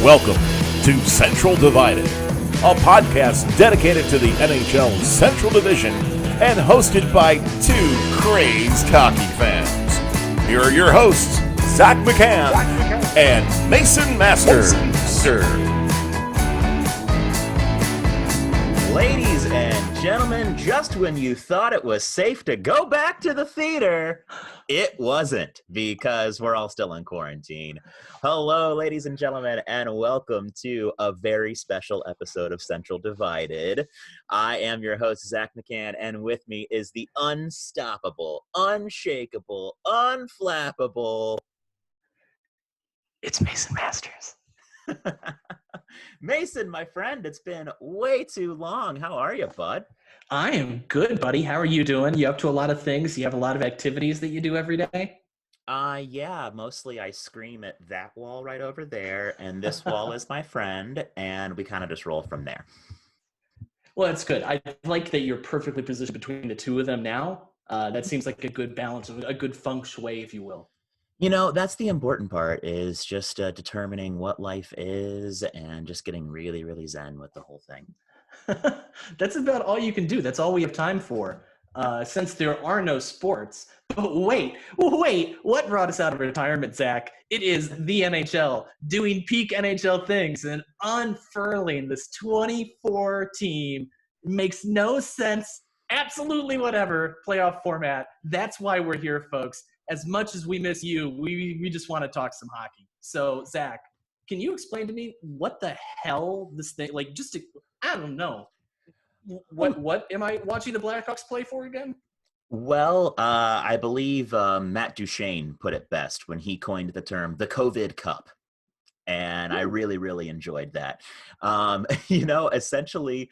Welcome to Central Divided, a podcast dedicated to the NHL Central Division and hosted by two crazed hockey fans. Here are your hosts, Zack Mason and Mason Masters. Ladies and gentlemen, just when you thought it was safe to go back to the theater, it wasn't, because we're all still in quarantine. Hello, ladies and gentlemen, and welcome to a very special episode of Central Divided. I am your host, Zack McCann, and with me is the unstoppable, unshakable, unflappable... It's Mason Masters. Mason, my friend, it's been way too long. How are you, bud? I am good, buddy. How are you doing? You up to a lot of things? You have a lot of activities that you do every day? Yeah, mostly I scream at that wall right over there, and this wall is my friend, and we kind of just roll from there. Well, that's good. I like that you're perfectly positioned between the two of them now. That seems like a good balance, a good feng shui, if you will. You know, that's the important part, is just determining what life is and just getting really, really zen with the whole thing. That's about all you can do. That's all we have time for, since there are no sports. But wait, what brought us out of retirement, Zach? It is the NHL doing peak NHL things and unfurling this 24 team. Makes no sense. Absolutely whatever playoff format. That's why we're here, folks. As much as we miss you, we just want to talk some hockey. So, Zach, can you explain to me what the hell this thing, like, just to, I don't know. What am I watching the Blackhawks play for again? Well, I believe Matt Duchene put it best when he coined the term the COVID Cup. And I really, really enjoyed that. Essentially,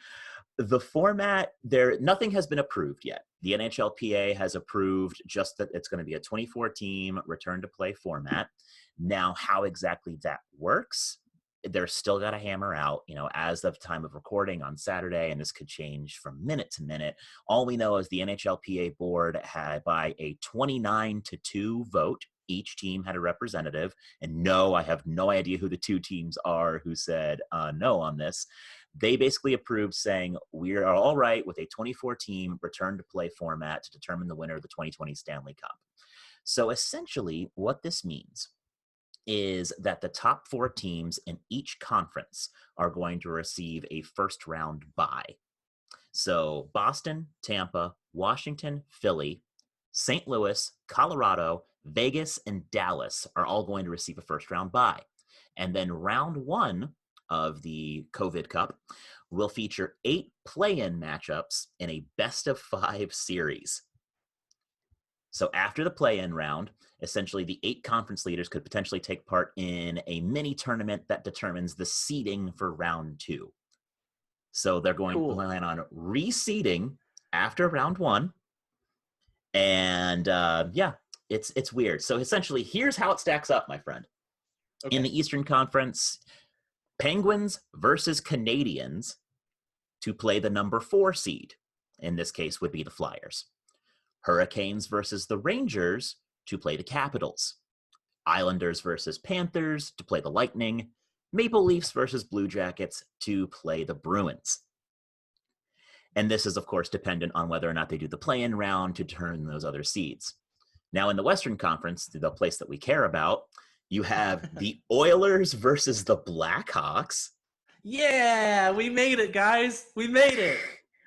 the format nothing has been approved yet. The NHLPA has approved just that it's going to be a 24-team return-to-play format. Now, how exactly that works, they're still got to hammer out, as of time of recording on Saturday, and this could change from minute to minute. All we know is the NHLPA board had, by a 29-2 vote, each team had a representative. And no, I have no idea who the two teams are who said no on this. They basically approved, saying we are all right with a 24-team return-to-play format to determine the winner of the 2020 Stanley Cup. So essentially, what this means is that the top four teams in each conference are going to receive a first-round bye. So Boston, Tampa, Washington, Philly, St. Louis, Colorado, Vegas, and Dallas are all going to receive a first-round bye. And then round one of the COVID Cup will feature 8 play-in matchups in a best-of-5 series. So after the play-in round, essentially the 8 conference leaders could potentially take part in a mini tournament that determines the seeding for round 2. So they're going to plan on reseeding after round 1. And it's weird. So essentially, here's how it stacks up, my friend. Okay. In the Eastern Conference, Penguins versus Canadiens to play the number 4 seed. In this case would be the Flyers. Hurricanes versus the Rangers to play the Capitals. Islanders versus Panthers to play the Lightning. Maple Leafs versus Blue Jackets to play the Bruins. And this is, of course, dependent on whether or not they do the play-in round to determine those other seeds. Now, in the Western Conference, the place that we care about, you have the Oilers versus the Blackhawks. Yeah, we made it, guys. We made it.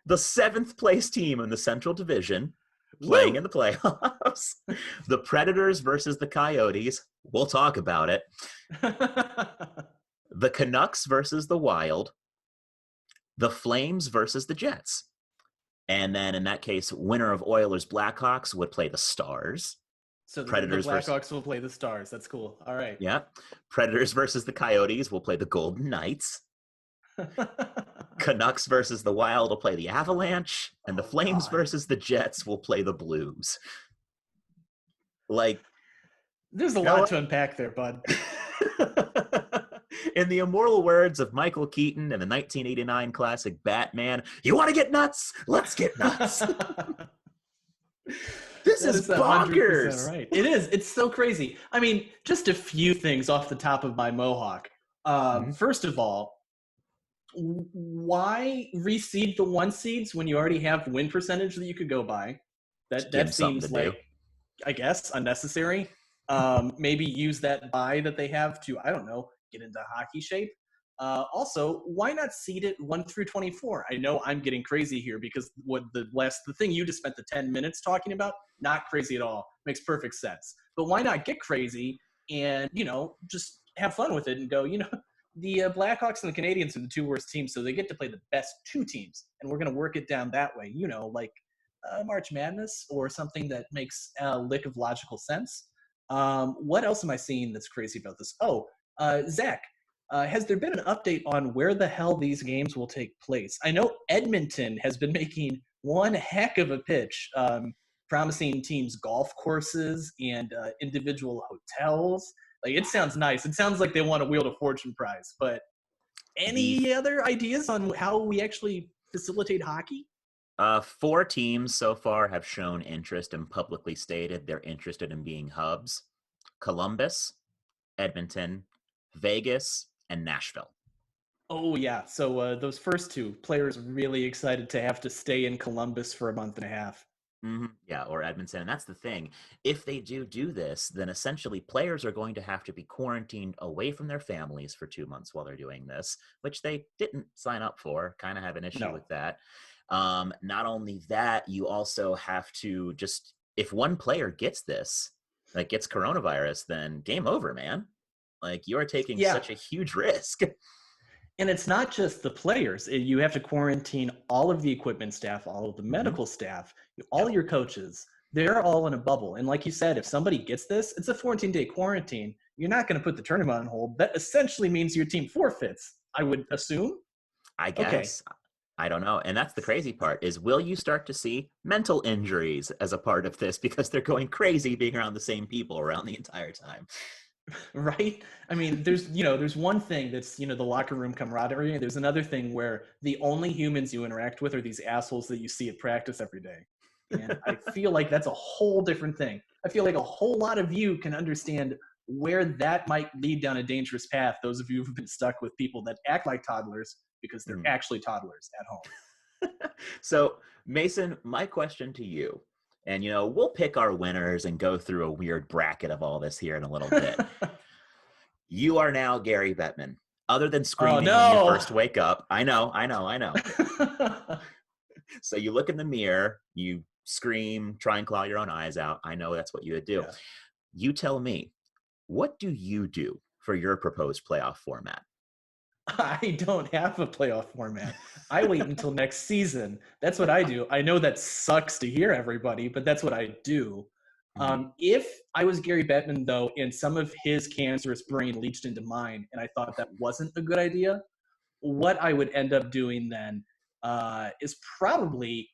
The 7th place team in the Central Division playing in the playoffs. The Predators versus the Coyotes. We'll talk about it. The Canucks versus the Wild. The Flames versus the Jets. And then in that case, winner of Oilers Blackhawks would play the Stars. So the Blackhawks will play the Stars. That's cool. All right. Yeah. Predators versus the Coyotes will play the Golden Knights. Canucks versus the Wild will play the Avalanche. And the Flames versus the Jets will play the Blues. There's a lot to unpack there, bud. In the immortal words of Michael Keaton in the 1989 classic Batman, you want to get nuts? Let's get nuts. This is bonkers. Right. It is. It's so crazy. I mean, just a few things off the top of my mohawk. Mhm. First of all, why reseed the 1 seeds when you already have win percentage that you could go by? Just give That them something to seems do. like, I guess, unnecessary. Maybe use that buy that they have to, I don't know, get into hockey shape. Also, why not seed it 1 through 24? I know I'm getting crazy here because the thing you just spent the 10 minutes talking about, not crazy at all. Makes perfect sense. But why not get crazy and, just have fun with it and go, the Blackhawks and the Canadians are the 2 worst teams, so they get to play the best 2 teams, and we're going to work it down that way. Like March Madness or something that makes a lick of logical sense. What else am I seeing that's crazy about this? Oh, Zach, has there been an update on where the hell these games will take place? I know Edmonton has been making one heck of a pitch, promising teams golf courses and individual hotels. Like, it sounds nice. It sounds like they want to wield a fortune prize. But The any other ideas on how we actually facilitate hockey? 4 teams so far have shown interest and publicly stated they're interested in being hubs: Columbus, Edmonton, Vegas, and Nashville. Oh yeah. So those first 2 players really excited to have to stay in Columbus for a month and a half. Yeah, or Edmonton. And that's the thing. If they do this, then essentially players are going to have to be quarantined away from their families for 2 months while they're doing this, which they didn't sign up for. Kind of have an issue No. with that. Not only that, you also have to just, if one player gets this, like gets coronavirus, then game over, man. Like, you are taking Yeah. such a huge risk. And it's not just the players. You have to quarantine all of the equipment staff, all of the Mhm. medical staff, all Yep. your coaches. They're all in a bubble. And like you said, if somebody gets this, it's a 14-day quarantine. You're not going to put the tournament on hold. That essentially means your team forfeits, I would assume. I Okay. guess. I don't know. And that's the crazy part is, will you start to see mental injuries as a part of this because they're going crazy being around the same people around the entire time? Right? I mean, there's one thing that's, the locker room camaraderie. There's another thing where the only humans you interact with are these assholes that you see at practice every day. And I feel like that's a whole different thing. I feel like a whole lot of you can understand where that might lead down a dangerous path. Those of you who've been stuck with people that act like toddlers because they're Mhm. actually toddlers at home. So, Mason, my question to you, and we'll pick our winners and go through a weird bracket of all this here in a little bit. You are now Gary Bettman. Other than Oh screaming when you no. first wake up, I know. So you look in the mirror, you scream, try and claw your own eyes out. I know that's what you would do. Yeah. You tell me, what do you do for your proposed playoff format? I don't have a playoff format. I wait until next season. That's what I do. I know that sucks to hear, everybody, but that's what I do. Mhm. If I was Gary Bettman, though, and some of his cancerous brain leached into mine, and I thought that wasn't a good idea, what I would end up doing then is probably,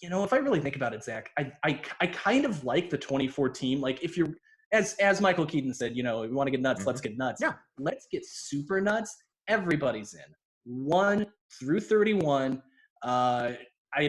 if I really think about it, Zach, I kind of like the 2014. Like, if you're, as Michael Keaton said, if you want to get nuts, let's get nuts. Yeah. Let's get super nuts. Everybody's in 1 through 31. I'd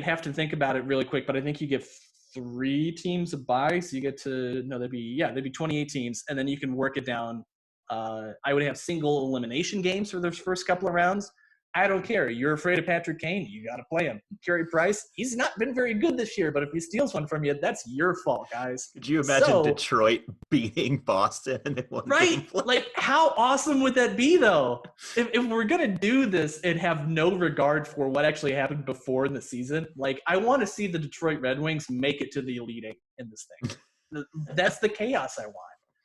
have to think about it really quick, but I think you get 3 teams a bye, so you get to they'd be 28 teams, and then you can work it down. I would have single elimination games for those first couple of rounds. I don't care. You're afraid of Patrick Kane. You got to play him. Carey Price, he's not been very good this year, but if he steals one from you, that's your fault, guys. Could you imagine So, Detroit beating Boston in one right? game? Like, how awesome would that be, though? If we're going to do this and have no regard for what actually happened before in the season, like, I want to see the Detroit Red Wings make it to the Elite Eight in this thing. That's the chaos I want.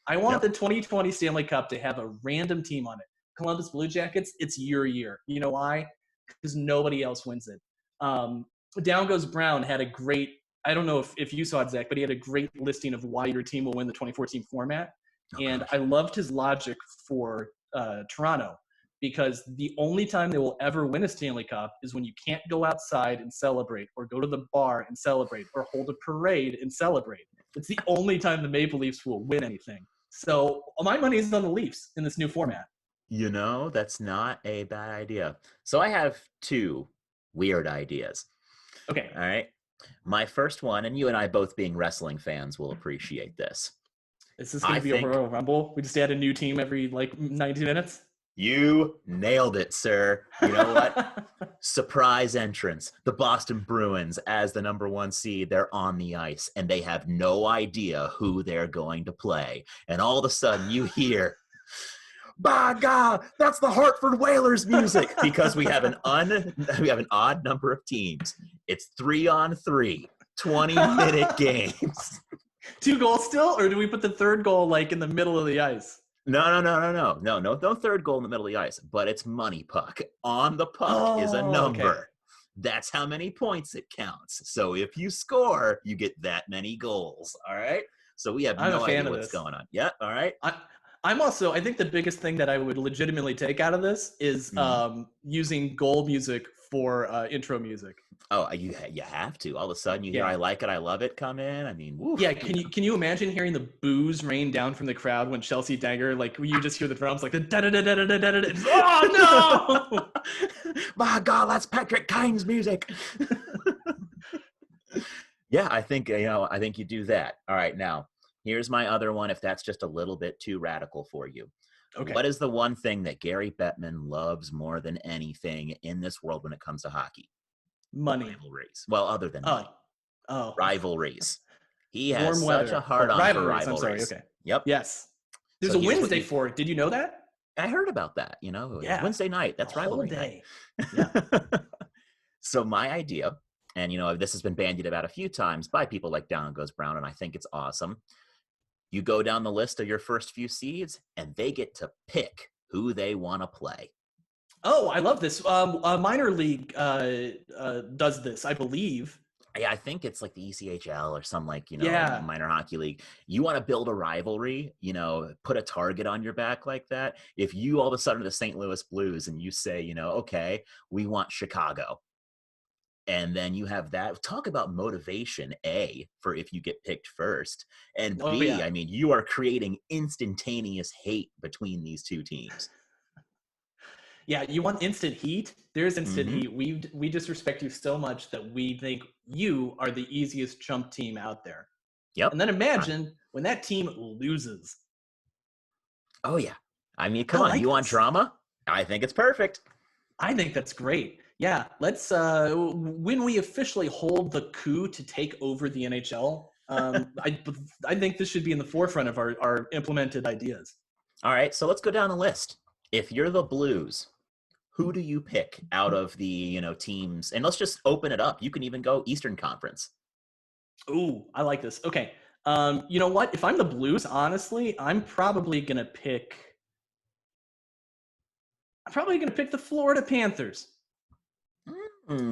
I want the 2020 Stanley Cup to have a random team on it. Columbus Blue Jackets, it's your year. You know why? Because nobody else wins it. Down Goes Brown had a great, I don't know if you saw it, Zach, but he had a great listing of why your team will win the 2014 format. And I loved his logic for Toronto, because the only time they will ever win a Stanley Cup is when you can't go outside and celebrate, or go to the bar and celebrate, or hold a parade and celebrate. It's the only time the Maple Leafs will win anything. So my money is on the Leafs in this new format. That's not a bad idea. So I have 2 weird ideas. Okay. All right. My first one, and you and I both being wrestling fans will appreciate this. Is this going to be a Royal Rumble? We just add a new team every like 90 minutes? You nailed it, sir. You know what? Surprise entrance. The Boston Bruins, as the number 1 seed, they're on the ice, and they have no idea who they're going to play. And all of a sudden, you hear, by God, that's the Hartford Whalers music, because we have an odd number of teams. It's 3-on-3, 20-minute games. 2 goals still, or do we put the third goal like in the middle of the ice? No, third goal in the middle of the ice, but it's money puck. On the puck is a number. Okay. That's how many points it counts. So if you score, you get that many goals. All right. So we have no idea what's going on. Yeah. All right. I think the biggest thing that I would legitimately take out of this is using goal music for intro music. Oh, you have to. All of a sudden you hear "I like it, I love it" come in. I mean, woof, yeah. Can you imagine hearing the boos rain down from the crowd when Chelsea Dagger, like you just hear the drums like the da da da da da da da. Oh no! My God, that's Patrick Kane's music. Yeah, I think you do that. All right, now here's my other one. If that's just a little bit too radical for you. Okay. What is the one thing that Gary Bettman loves more than anything in this world when it comes to hockey? Money. Rivalries. Well, other than money. Rivalries. He has such a hard-on for rivalries. I'm sorry. Okay. Yep. Yes. There's a Wednesday for it. Did you know that? I heard about that. Yeah. Wednesday night. That's rivalry night. Yeah. So my idea, and this has been bandied about a few times by people like Down Goes Brown, and I think it's awesome. You go down the list of your first few seeds, and they get to pick who they want to play. Oh, I love this. A minor league does this, I believe. Yeah, I think it's like the ECHL or some minor hockey league. You want to build a rivalry, put a target on your back like that. If you all of a sudden are the St. Louis Blues and you say, okay, we want Chicago. And then you have that. Talk about motivation, A, for if you get picked first. And B, I mean, you are creating instantaneous hate between these two teams. Yeah, you want instant heat? There's instant heat. We just respect you so much that we think you are the easiest chump team out there. Yep. And then imagine when that team loses. Oh, yeah. I mean, come on. You want drama? I think it's perfect. I think that's great. Yeah, let's when we officially hold the coup to take over the NHL, I think this should be in the forefront of our implemented ideas. All right, so let's go down the list. If you're the Blues, who do you pick out of the teams? And let's just open it up. You can even go Eastern Conference. Ooh, I like this. Okay, you know what? If I'm the Blues, honestly, I'm probably gonna pick the Florida Panthers.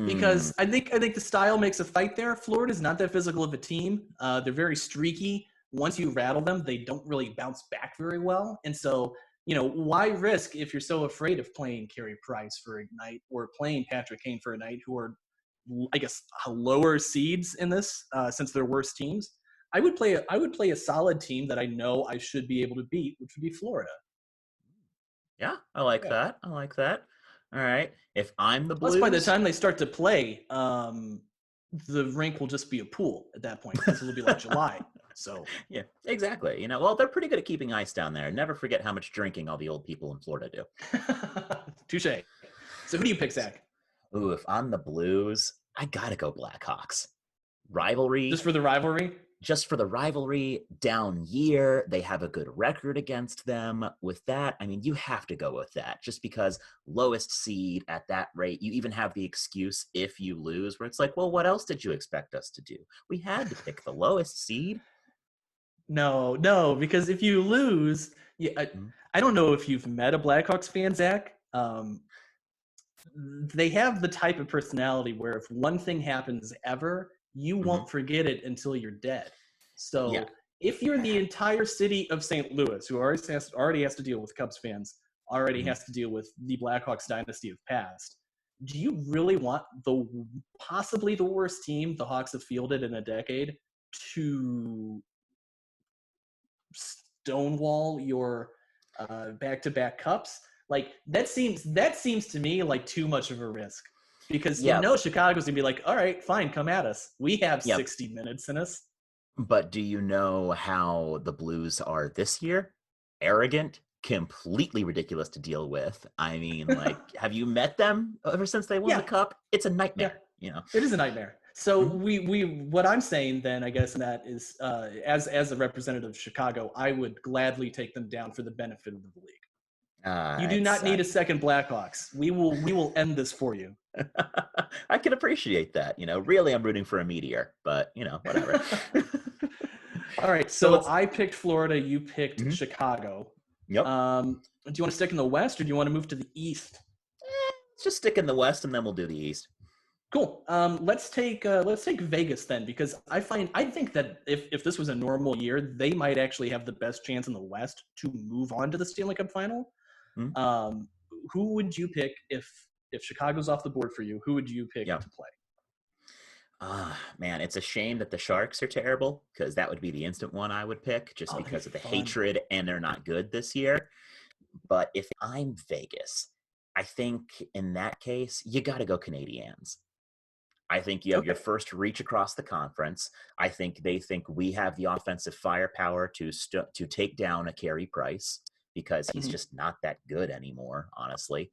Because I think the style makes a fight there. Florida's not that physical of a team. They're very streaky. Once you rattle them, they don't really bounce back very well. And so, why risk if you're so afraid of playing Carey Price for a night or playing Patrick Kane for a night, who are, I guess, lower seeds in this since they're worse teams? I would play a solid team that I know I should be able to beat, which would be Florida. Yeah, I like that. I like that. All right. If I'm the Blues, plus by the time they start to play, the rink will just be a pool at that point because it'll be like July. So yeah, exactly. Well, they're pretty good at keeping ice down there. Never forget how much drinking all the old people in Florida do. Touche. So who do you pick, Zach? Ooh, if I'm the Blues, I gotta go Blackhawks. Rivalry. Just for the rivalry? Just for the rivalry, down year, they have a good record against them. With that, I mean, you have to go with that just because lowest seed at that rate, you even have the excuse if you lose where it's like, well, what else did you expect us to do? We had to pick the lowest seed. No, because if you lose, I don't know if you've met a Blackhawks fan, Zach. They have the type of personality where if one thing happens ever, you won't forget it until you're dead. So if you're the entire city of St. Louis, who already has to deal with Cubs fans, already has to deal with the Blackhawks dynasty of past, do you really want possibly the worst team the Hawks have fielded in a decade to stonewall your back-to-back cups? Like that seems to me like too much of a risk. Because Chicago's going to be like, all right, fine, come at us. We have 60 minutes in us. But do you know how the Blues are this year? Arrogant, completely ridiculous to deal with. I mean, like, have you met them ever since they won the Yeah, cup? It's a yeah, nightmare, you know. it is a nightmare. So Mhm. what I'm saying then, I guess, in that is, as a representative of Chicago, I would gladly take them down for the benefit of the league. You do It's not need a second Blackhawks. We will end this for you. I can appreciate that. Really, I'm rooting for a meteor, but whatever. All right, So so let's. I picked Florida. You picked Mhm. Chicago. Yep. Do you want to stick in the West, or do you want to move to the East? Let's just stick in the West, and then we'll do the East. Cool. Let's take Vegas then, because I think that if this was a normal year, they might actually have the best chance in the West to move on to the Stanley Cup final. Mhm. Um, who would you pick if Chicago's off the board for you? Who would you pick Yep. to play? Man, it's a shame that the Sharks are terrible, because that would be the instant one I would pick, just Oh, that'd because be of the fun. hatred, and they're not good this year. But if I'm Vegas, I think in that case, you got to go Canadiens. I think you have your Okay. first reach across the conference. I think they think we have the offensive firepower to take down a Carey Price, because he's Mhm. just not that good anymore, honestly.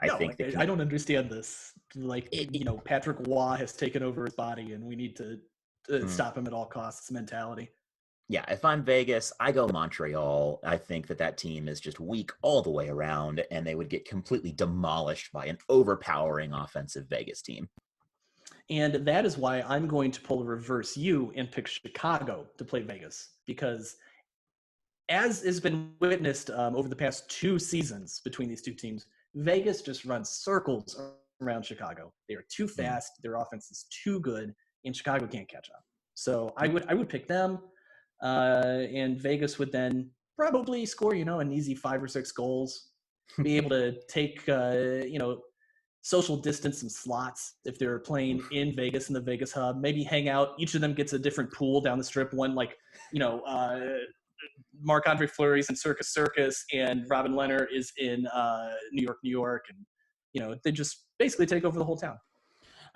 I No, think the I don't understand this. Like, it, Patrick Waugh has taken over his body, and we need to mm, stop him at all costs mentality. yeah, if I'm Vegas, I go Montreal. I think that team is just weak all the way around, and they would get completely demolished by an overpowering offensive Vegas team. And that is why I'm going to pull a reverse you and pick Chicago to play Vegas. Because as has been witnessed over the past 2 seasons between these two teams, Vegas just runs circles around Chicago. They are too Mm. fast, their offense is too good, and Chicago can't catch up. So I would pick them, and Vegas would then probably score, an easy 5 or 6 goals, be able to take, social distance some slots if they're playing in Vegas in the Vegas hub. Maybe hang out. Each of them gets a different pool down the strip. One like Marc Andre Fleury's in Circus Circus, and Robin Leonard is in New York, and they just basically take over the whole town.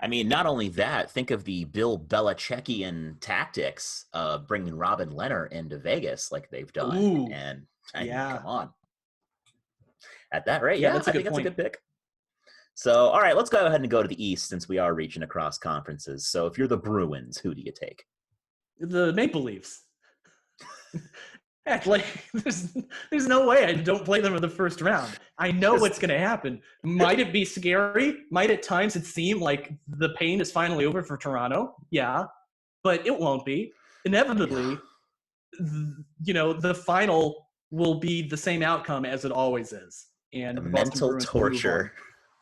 I mean, not only that, think of the Bill Belichickian tactics of bringing Robin Leonard into Vegas like they've done. Ooh, And I mean, yeah, come on. At that rate, yeah, yeah, that's a I good think that's a point. good pick. So, all right, let's go ahead and go to the East, since we are reaching across conferences. So, if you're the Bruins, who do you take? The Maple Leafs. Heck, like there's no way I don't play them in the first round. I know what's going to happen. Might it be scary? Might at times it seem like the pain is finally over for Toronto? Yeah, but it won't be. Yeah. Inevitably, the final will be the same outcome as it always is, The and the Boston mental Bruins will move on. torture.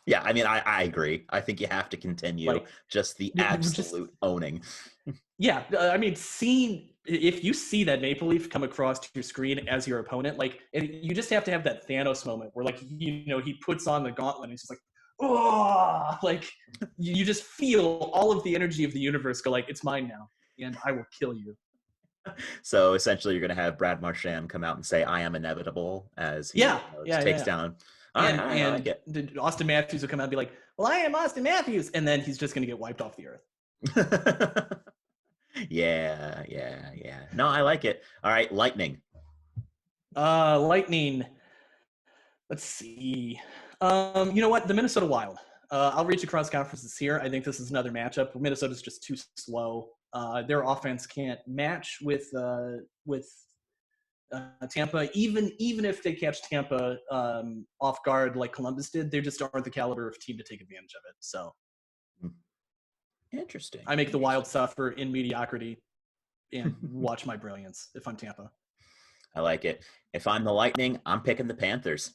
Yeah, I mean, I agree. I think you have to continue Like, just the just absolute owning. yeah, I mean, seeing if you see that Maple Leaf come across to your screen as your opponent, like, and you just have to have that Thanos moment where, like, he puts on the gauntlet and he's just like, oh, like you just feel all of the energy of the universe go like, it's mine now, and I will kill you. So essentially, you're going to have Brad Marchand come out and say, "I am inevitable," as he Yeah, just yeah, yeah, takes yeah. down. All right, I like it. Austin Matthews will come out and be like, well, I am Austin Matthews, and then he's just gonna get wiped off the earth. Yeah, yeah, yeah. No, I like it. All right, Lightning. Lightning. Let's see. You know what? The Minnesota Wild. I'll reach across conferences here. I think this is another matchup. Minnesota's just too slow. Their offense can't match with Tampa. Even if they catch Tampa off guard like Columbus did, they just aren't the caliber of team to take advantage of it. So Interesting. I make the Wild suffer in mediocrity and watch my brilliance if I'm Tampa. I like it. If I'm the Lightning, I'm picking the Panthers.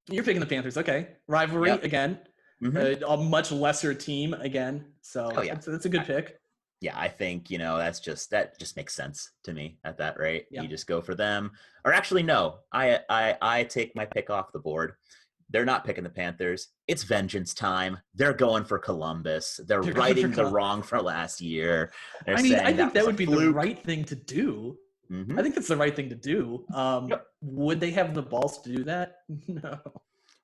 You're picking the Panthers. Okay. Rivalry Yep. again. Mm-hmm. A much lesser team again. So Oh yeah. it's a good pick. Yeah, I think that just makes sense to me at that rate. Yeah. You just go for them, or actually, no, I take my pick off the board. They're not picking the Panthers. It's vengeance time. They're going for Columbus. They're righting the wrong for last year. They're I mean, I saying think that was a would be the fluke. right thing to do. Mm-hmm. I think that's the right thing to do. Yep. Would they have the balls to do that? No.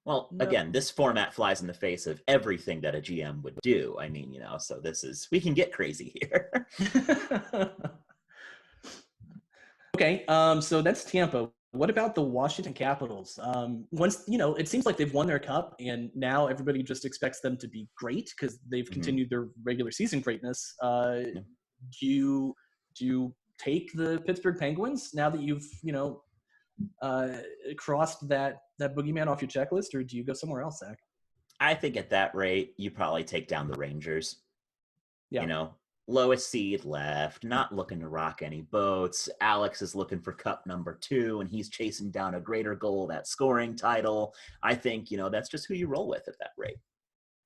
Well, No. again, this format flies in the face of everything that a GM would do. I mean, so we can get crazy here. Okay, so that's Tampa. What about the Washington Capitals? Once it seems like they've won their cup, and now everybody just expects them to be great because they've Hmm. continued their regular season greatness. Yeah. Do you take the Pittsburgh Penguins now that you've uh, crossed that boogeyman off your checklist, or do you go somewhere else, Zach? I think at that rate, you probably take down the Rangers. You Yeah. know, lowest seed left, not looking to rock any boats. Alex is looking for cup number 2, and he's chasing down a greater goal, that scoring title. I think, that's just who you roll with at that rate.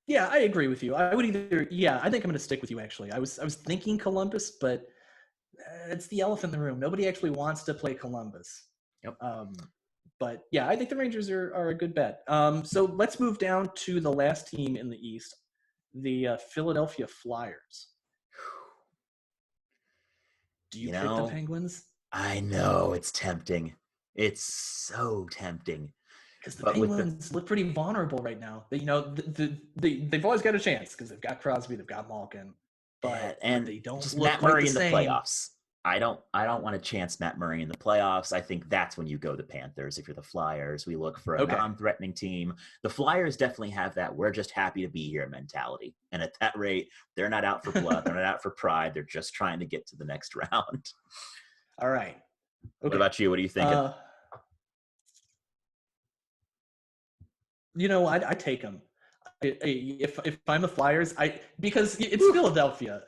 Yeah, I agree with you. I would either. Yeah, I think I'm going to stick with you. Actually, I was thinking Columbus, but it's the elephant in the room. Nobody actually wants to play Columbus. Yep. But yeah, I think the Rangers are a good bet. So let's move down to the last team in the East, the Philadelphia Flyers. Do you You pick the know, Penguins? I know it's tempting. It's so tempting. Because the But with the Penguins look pretty vulnerable right now. They've always got a chance because they've got Crosby, they've got Malkin, but and they don't just look Matt quite Murray the in the same. playoffs. I don't want to chance Matt Murray in the playoffs. I think that's when you go the Panthers. If you're the Flyers, we look for a Okay. non-threatening team. The Flyers definitely have that "we're just happy to be here" mentality, and at that rate, they're not out for blood. They're not out for pride. They're just trying to get to the next round. All right. What Okay. about you? What are you thinking? Uh, I take them. If I'm the Flyers, because it's Philadelphia.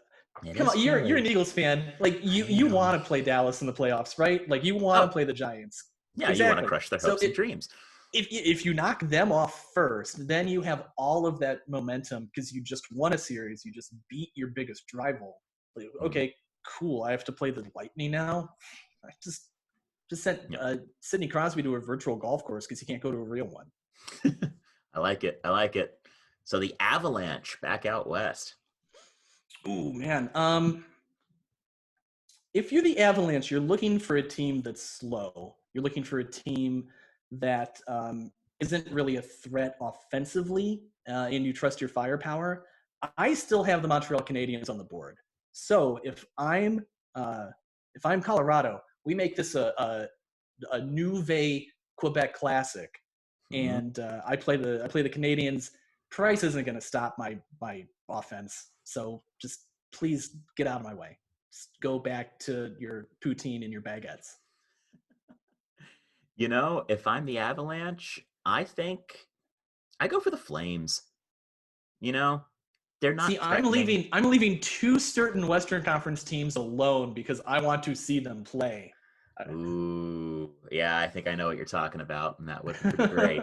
It Come is on, you're Philly. an Eagles fan. Like I you am. want to play Dallas in the playoffs, right? Like you want to Oh, play the Giants. yeah. You want to Exactly. crush their So hopes and dreams. if you knock them off first, then you have all of that momentum because you just won a series. You just beat your biggest rival. Like, Mhm. okay, cool. I have to play the Lightning now. I just sent Yeah. Sidney Crosby to a virtual golf course because he can't go to a real one. I like it. I like it. So the Avalanche back out west. Ooh, man. If you're the Avalanche, you're looking for a team that's slow. You're looking for a team that isn't really a threat offensively, and you trust your firepower. I still have the Montreal Canadiens on the board. So if I'm Colorado, we make this a Nouvelle Quebec Classic, Mhm. and I play the Canadiens. Price isn't going to stop my offense, so just please get out of my way. Just go back to your poutine and your baguettes. If I'm the Avalanche, I think I go for the Flames. You know, they're See, not I'm threatening. leaving. I'm leaving two certain Western Conference teams alone because I want to see them play. Ooh, yeah, I think I know what you're talking about, and that would be pretty great.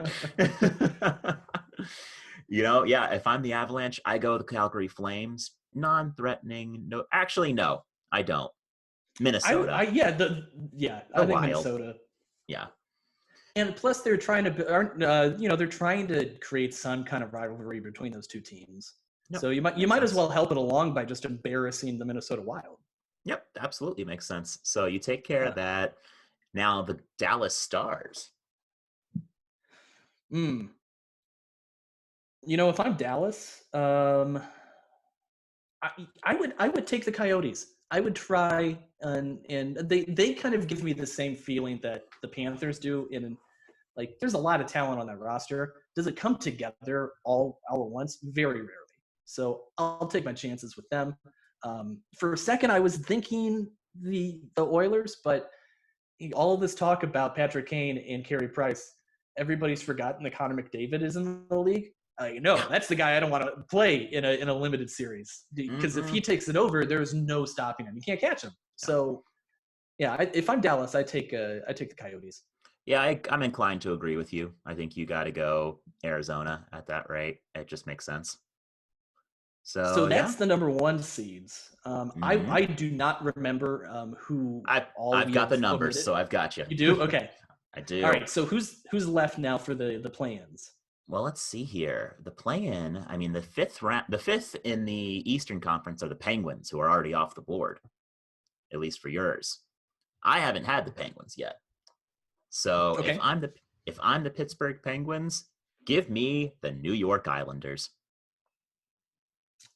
Yeah, if I'm the Avalanche, I go the Calgary Flames. Non-threatening. No, actually, no, I don't. Minnesota, I the think Wild. Minnesota. Yeah. And plus, they're trying to they're trying to create some kind of rivalry between those two teams. Yep. So you Makes might as sense. well help it along by just embarrassing the Minnesota Wild. Yep, absolutely makes sense. So you take care of Yeah. that. Now the Dallas Stars. Mm. If I'm Dallas, I would take the Coyotes. I would try and they kind of give me the same feeling that the Panthers do in like there's a lot of talent on that roster. Does it come together all at once? Very rarely. So I'll take my chances with them. For a second, I was thinking the Oilers, but all of this talk about Patrick Kane and Carey Price, everybody's forgotten that Connor McDavid is in the league. No, Yeah. that's the guy I don't want to play in a limited series because if he Mm-mm. takes it over, there's no stopping him. You can't catch him. No. So yeah, if I'm Dallas, I take the Coyotes. Yeah, I'm inclined to agree with you. I think you got to go Arizona at that rate. It just makes sense. So So yeah, that's the number one seeds. hmm I do not remember who I all I've we got the have numbers, omitted. so I've got you. You do? Okay. I All do. right. So who's left now for the play-ins? Well, let's see here. The play-in. I mean, the fifth in the Eastern Conference are the Penguins, who are already off the board, at least for yours. I haven't had the Penguins yet. So if Okay. I'm the Pittsburgh Penguins, give me the New York Islanders.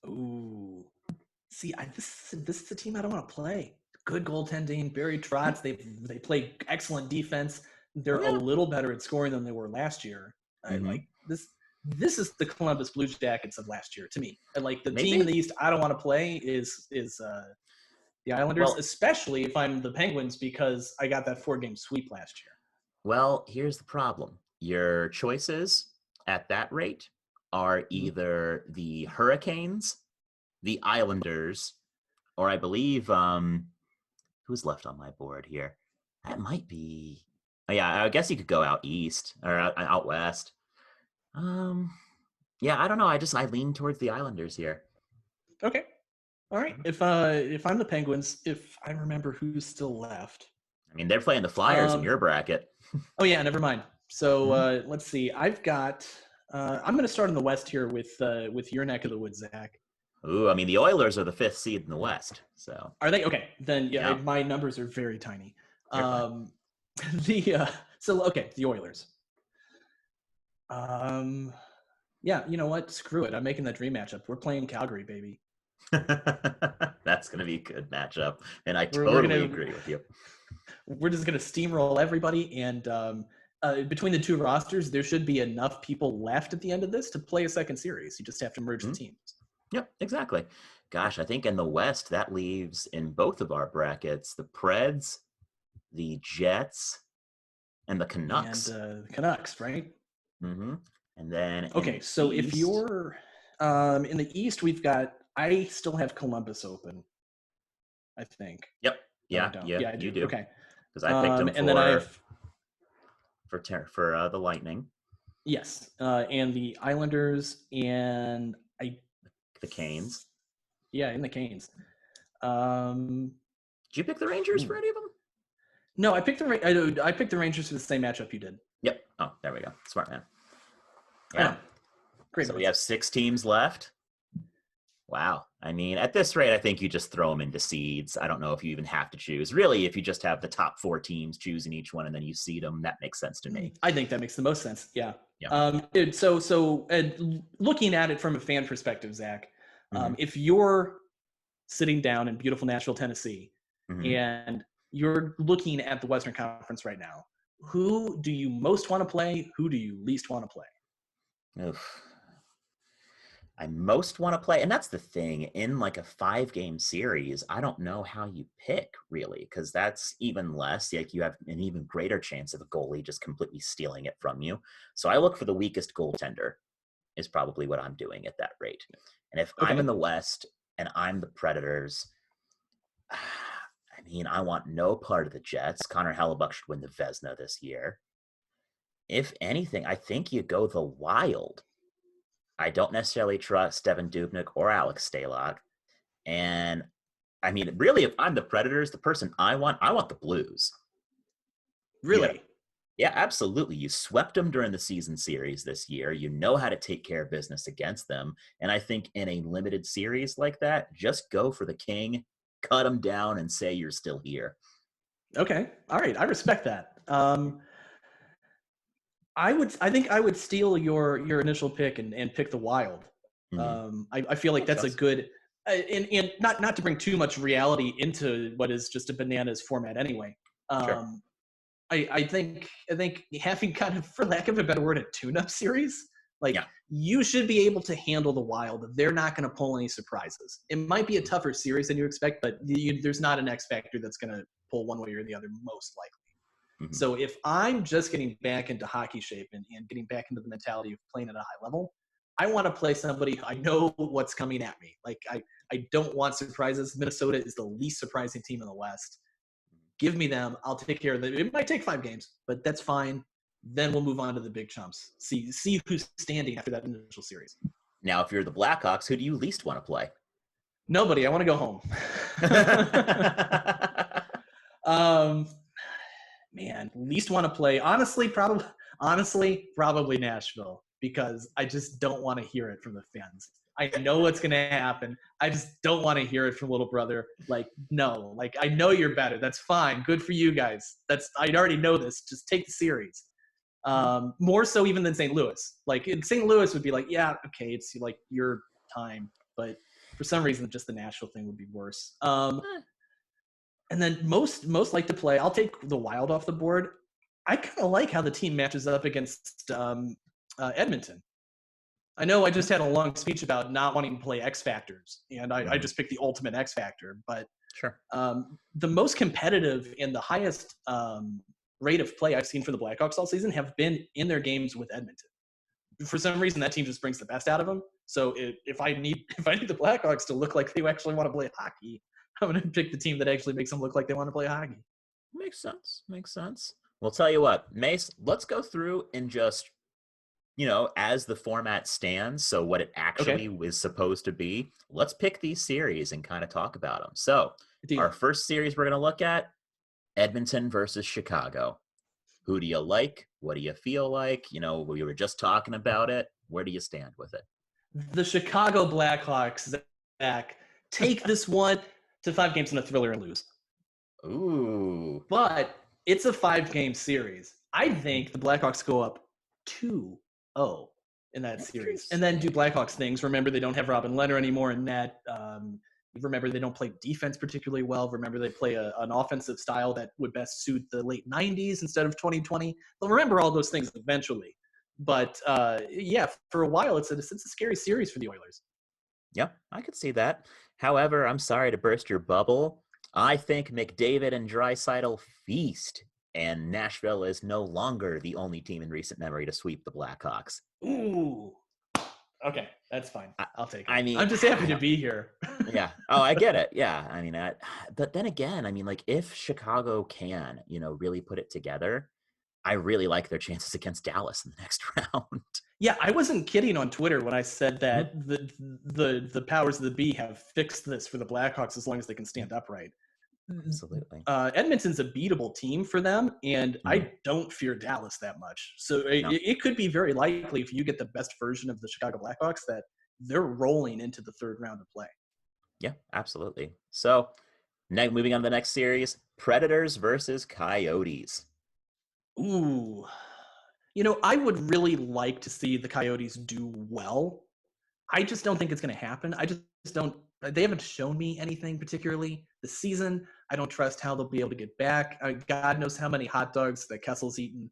Ooh. See, this is a team I don't want to play. good goaltending. Barry Trotz, they play excellent defense. They're Oh, yeah. a little better at scoring than they were last year. I Mhm. like this. This is the Columbus Blue Jackets of last year to me. And like the team Maybe? in the East, I don't want to play is the Islanders, Well, especially if I'm the Penguins because I got that 4-game sweep last year. well, here's the problem. Your choices at that rate are either the Hurricanes, the Islanders, or I believe who's left on my board here? That might be. Oh, yeah, I guess you could go out east or out west. Yeah, I don't know. I lean towards the Islanders here. Okay. All right. If I'm the Penguins, if I remember who's still left. I mean, they're playing the Flyers in your bracket. Oh yeah, never mind. So Mhm. let's see. I've got. I'm going to start in the West here with your neck of the woods, Zach. Ooh, I mean, the Oilers are the 5th seed in the West, so Are they okay? Then yeah, yeah, my numbers are very tiny. you're fine. The Oilers. Yeah, you know what? Screw it. I'm making that dream matchup. We're playing Calgary, baby. That's going to be a good matchup, and I We're totally gonna agree with you. we're just gonna steamroll everybody, and between the two rosters, there should be enough people left at the end of this to play a second series. You just have to merge the Mhm. teams. Yep, exactly. Gosh, I think in the West, that leaves in both of our brackets the Preds, the Jets, and the Canucks. And the Canucks, right? Mm-hmm. And then in Okay, the so if East, you're in the East, I still have Columbus open, I think. yep, No, I yeah, don't. yeah, Yeah, I you do. do, Okay. because I picked them And then I have for the Lightning, yes, and the Islanders and the Canes. yeah, and the Canes. Um, Did you pick the Rangers for ooh. any of them? No, I picked the Rangers for the same matchup you did. Yep. Oh, there we go. Smart man. I Yeah. know. Great. So we minds. have 6 teams left. Wow. I mean, at this rate, I think you just throw them into seeds. I don't know if you even have to choose. Really, if you just have the top 4 teams choosing each one and then you seed them, that makes sense to me. I think that makes the most sense. Yeah. Yeah. Looking at it from a fan perspective, Zach, Mm-hmm. if you're sitting down in beautiful Nashville, Tennessee, Mm-hmm. and you're looking at the Western Conference right now, who do you most want to play? Who do you least want to play? Oof. I most want to play, and that's the thing, in like a 5-game series, I don't know how you pick really, because that's even less, like you have an even greater chance of a goalie just completely stealing it from you. So I look for the weakest goaltender is probably what I'm doing at that rate. And if I'm in the West and I'm the Predators, I mean, I want no part of the Jets. Connor Hellebuck should win the Vezina this year. If anything, I think you go the Wild. I don't necessarily trust Devin Dubnyk or Alex Stalock. And I mean, really, if I'm the Predators, the person I want the Blues. Really? Yeah, absolutely. You swept them during the season series this year. You know how to take care of business against them. And I think in a limited series like that, just go for the king, cut them down, and say you're still here. Okay. All right. I respect that. I think I would steal your initial pick and pick the Wild. Mm-hmm. I feel like that's a good and not to bring too much reality into what is just a bananas format anyway. Sure. I think having kind of, for lack of a better word, a tune-up series, like you should be able to handle the Wild. They're not going to pull any surprises. It might be a tougher series than you expect, but there's not an X factor that's going to pull one way or the other, most likely. Mm-hmm. So if I'm just getting back into hockey shape and getting back into the mentality of playing at a high level, I want to play somebody I know what's coming at me. Like I don't want surprises. Minnesota is the least surprising team in the West. Give me them. I'll take care of them. It might take 5 games, but that's fine. Then we'll move on to the big chumps. See who's standing after that initial series. Now, if you're the Blackhawks, who do you least want to play? Nobody. I want to go home. Man, least want to play. Honestly, probably Nashville, because I just don't want to hear it from the fans. I know what's going to happen. I just don't want to hear it from little brother. Like, no, like I know you're better. That's fine. Good for you guys. I already know this. Just take the series. More so even than St. Louis. Like in St. Louis would be like, yeah, okay, it's like your time. But for some reason, just the Nashville thing would be worse. And then most like to play. I'll take the Wild off the board. I kind of like how the team matches up against Edmonton. I know I just had a long speech about not wanting to play X Factors, and I just picked the ultimate X Factor. But Sure. the most competitive and the highest rate of play I've seen for the Blackhawks all season have been in their games with Edmonton. For some reason, that team just brings the best out of them. So if I need the Blackhawks to look like they actually want to play hockey, I'm going to pick the team that actually makes them look like they want to play hockey. Makes sense. Well, tell you what, Mace, let's go through and just, as the format stands, so what it actually is supposed to be, let's pick these series and kind of talk about them. So our first series we're going to look at, Edmonton versus Chicago. Who do you like? What do you feel like? We were just talking about it. Where do you stand with it? The Chicago Blackhawks, Zach, take this one to 5 games in a thriller and lose. Ooh. But it's a 5-game series. I think the Blackhawks go up 2-0 in that series. And then do Blackhawks things. Remember, they don't have Robin Lehner anymore in net. Remember, they don't play defense particularly well. Remember, they play an offensive style that would best suit the late 90s instead of 2020. They'll remember all those things eventually. But, for a while, it's a scary series for the Oilers. Yeah, I could see that. However, I'm sorry to burst your bubble. I think McDavid and Draisaitl feast, and Nashville is no longer the only team in recent memory to sweep the Blackhawks. Ooh. Okay, that's fine. I'll take it. I'm just happy to be here. Yeah. Oh, I get it. Yeah. But then again, if Chicago can, really put it together, I really like their chances against Dallas in the next round. Yeah, I wasn't kidding on Twitter when I said that the powers of the be have fixed this for the Blackhawks as long as they can stand upright. Absolutely. Edmonton's a beatable team for them, and I don't fear Dallas that much. So it could be very likely if you get the best version of the Chicago Blackhawks that they're rolling into the third round of play. Yeah, absolutely. So moving on to the next series, Predators versus Coyotes. Ooh. I would really like to see the Coyotes do well. I just don't think it's going to happen. I just don't. They haven't shown me anything particularly this season. I don't trust how they'll be able to get back. God knows how many hot dogs that Kessel's eaten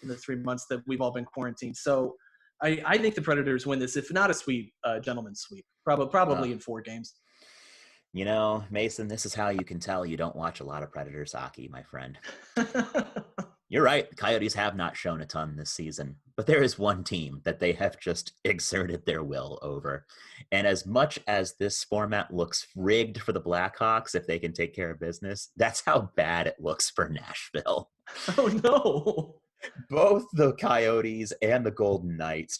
in the 3 months that we've all been quarantined. So I think the Predators win this, if not a sweep, gentleman's sweep, probably in 4 games. Mason, this is how you can tell you don't watch a lot of Predators hockey, my friend. You're right. The Coyotes have not shown a ton this season, but there is one team that they have just exerted their will over. And as much as this format looks rigged for the Blackhawks, if they can take care of business, that's how bad it looks for Nashville. Oh, no. Both the Coyotes and the Golden Knights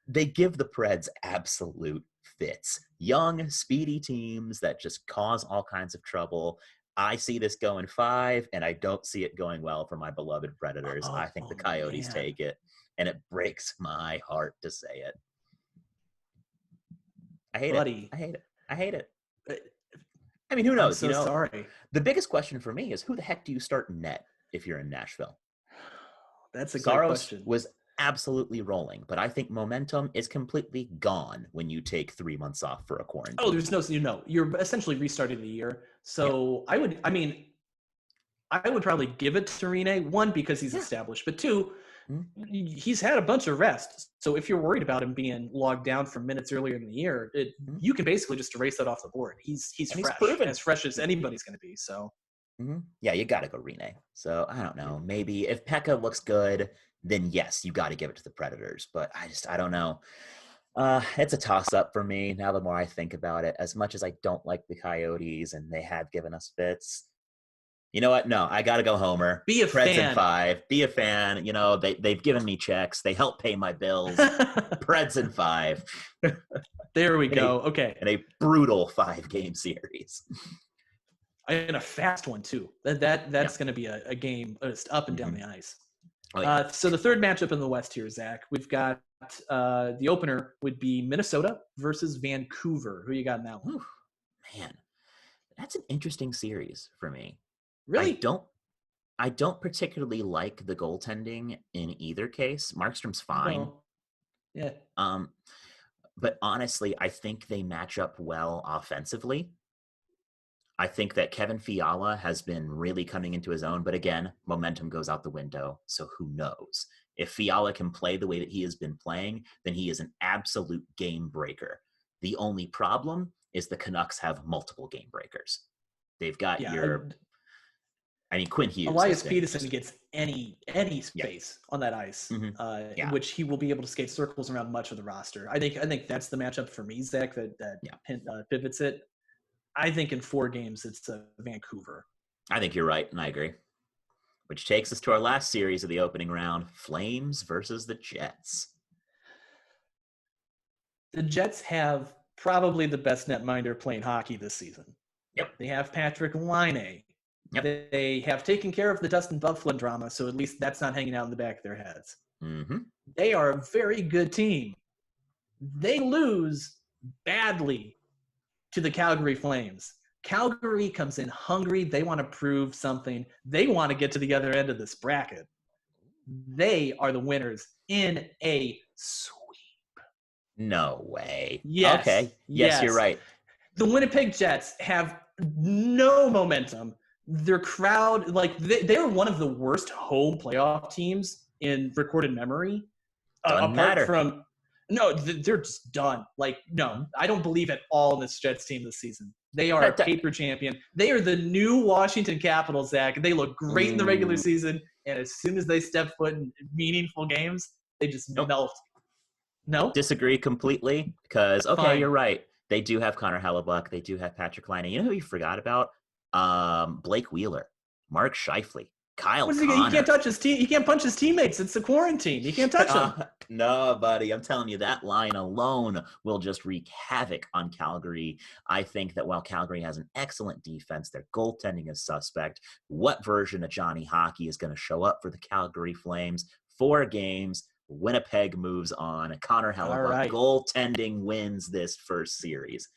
they give the Preds absolute fits. Young, speedy teams that just cause all kinds of trouble. I see this going 5, and I don't see it going well for my beloved Predators. I think the Coyotes take it, and it breaks my heart to say it. I hate it. I mean, who knows? I'm so sorry. The biggest question for me is who the heck do you start in net if you're in Nashville? That's a great question. Was absolutely rolling, but I think momentum is completely gone when you take 3 months off for a quarantine. Oh, there's you're essentially restarting the year. So yeah. I would probably give it to Rene, 1, because he's established, but 2, he's had a bunch of rest. So if you're worried about him being logged down from minutes earlier in the year, you can basically just erase that off the board. He's fresh, proven as fresh as anybody's going to be. So yeah, you got to go Rene. So I don't know. Maybe if Pekka looks good, then yes, you got to give it to the Predators. But I don't know. It's a toss-up for me now the more I think about it. As much as I don't like the Coyotes and they have given us fits, you know what? No, I got to go Homer. Be a Preds fan. In 5. Be a fan. They've given me checks. They help pay my bills. Preds in 5. There we go. Okay. In a brutal 5-game series. And a fast one, too. That's going to be a game just up and down the ice. Oh, yeah. So the third matchup in the West here, Zach, we've got the opener would be Minnesota versus Vancouver. Who you got in that one? Ooh, man, that's an interesting series for me. Really? I don't particularly like the goaltending in either case. Markstrom's fine. No. Yeah. But honestly, I think they match up well offensively. I think that Kevin Fiala has been really coming into his own, but again, momentum goes out the window. So who knows? If Fiala can play the way that he has been playing, then he is an absolute game breaker. The only problem is the Canucks have multiple game breakers. They've got Yeah, Quinn Hughes. Elias Peterson gets any space Yeah. on that ice, Yeah. in which he will be able to skate circles around much of the roster. I think that's the matchup for me, Zach, that pivots it. I think in 4 games it's Vancouver. I think you're right, and I agree. Which takes us to our last series of the opening round, Flames versus the Jets. The Jets have probably the best netminder playing hockey this season. Yep. They have Patrick Laine. Yep. They have taken care of the Dustin Byfuglien drama, so at least that's not hanging out in the back of their heads. Mm-hmm. They are a very good team. They lose badly to the Calgary Flames. Calgary comes in hungry. They want to prove something. They want to get to the other end of this bracket. They are the winners in a sweep. No way. Yes. Okay. Yes, you're right. The Winnipeg Jets have no momentum. Their crowd, they are one of the worst home playoff teams in recorded memory. No, they're just done. No, I don't believe at all in this Jets team this season. They are a paper champion. They are the new Washington Capitals, Zach. They look great in the regular season, and as soon as they step foot in meaningful games, they just melt. No? Disagree completely, because, okay, Fine. You're right. They do have Connor Hellebuck. They do have Patrick Laine. You know who you forgot about? Blake Wheeler, Mark Scheifele, Kyle Connor. He can't touch his team. He can't punch his teammates. It's a quarantine. He can't touch them. No, buddy. I'm telling you, that line alone will just wreak havoc on Calgary. I think that while Calgary has an excellent defense, their goaltending is suspect. What version of Johnny Hockey is going to show up for the Calgary Flames? 4 games. Winnipeg moves on. Connor Hellebuck goaltending wins this first series.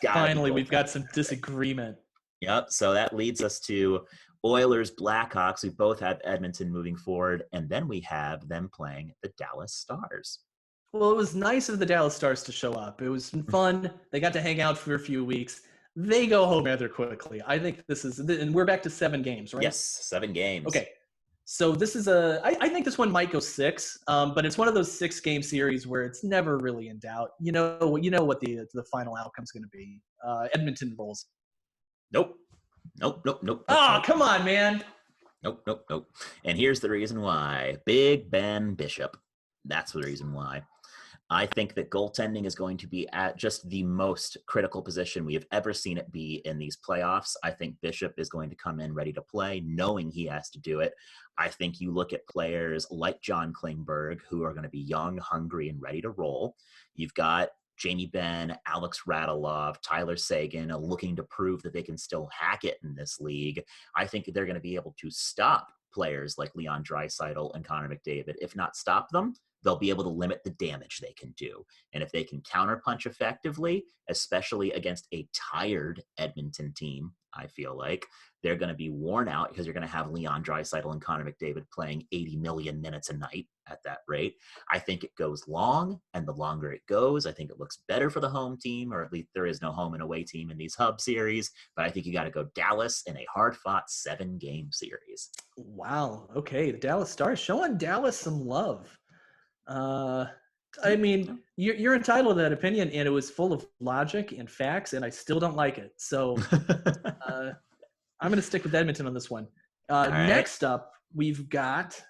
Finally, we've got some disagreement. Yep. So that leads us to Oilers Blackhawks. We both have Edmonton moving forward, and then we have them playing the Dallas Stars. Well, it was nice of the Dallas Stars to show up. It was fun. They got to hang out for a few weeks. They go home rather quickly. I think this is, and we're back to 7 games, right? Yes, 7 games. Okay. So this is I think this one might go 6, but it's one of those 6-game series where it's never really in doubt. You know what the final outcome's going to be. Edmonton rolls. Nope. Come on, man. Nope. And here's the reason why. Big Ben Bishop. That's the reason why. I think that goaltending is going to be at just the most critical position we have ever seen it be in these playoffs. I think Bishop is going to come in ready to play, knowing he has to do it. I think you look at players like John Klingberg, who are going to be young, hungry, and ready to roll. You've got Jamie Benn, Alex Radulov, Tyler Seguin, looking to prove that they can still hack it in this league. I think they're going to be able to stop players like Leon Draisaitl and Connor McDavid. If not stop them, they'll be able to limit the damage they can do. And if they can counterpunch effectively, especially against a tired Edmonton team, I feel like they're going to be worn out because you're going to have Leon Draisaitl and Connor McDavid playing 80 million minutes a night at that rate. I think it goes long, and the longer it goes, I think it looks better for the home team, or at least there is no home and away team in these hub series. But I think you got to go Dallas in a hard-fought 7-game series. Wow. Okay, the Dallas Stars showing Dallas some love. I mean, you're entitled to that opinion, and it was full of logic and facts, and I still don't like it. So I'm going to stick with Edmonton on this one. Next up, we've got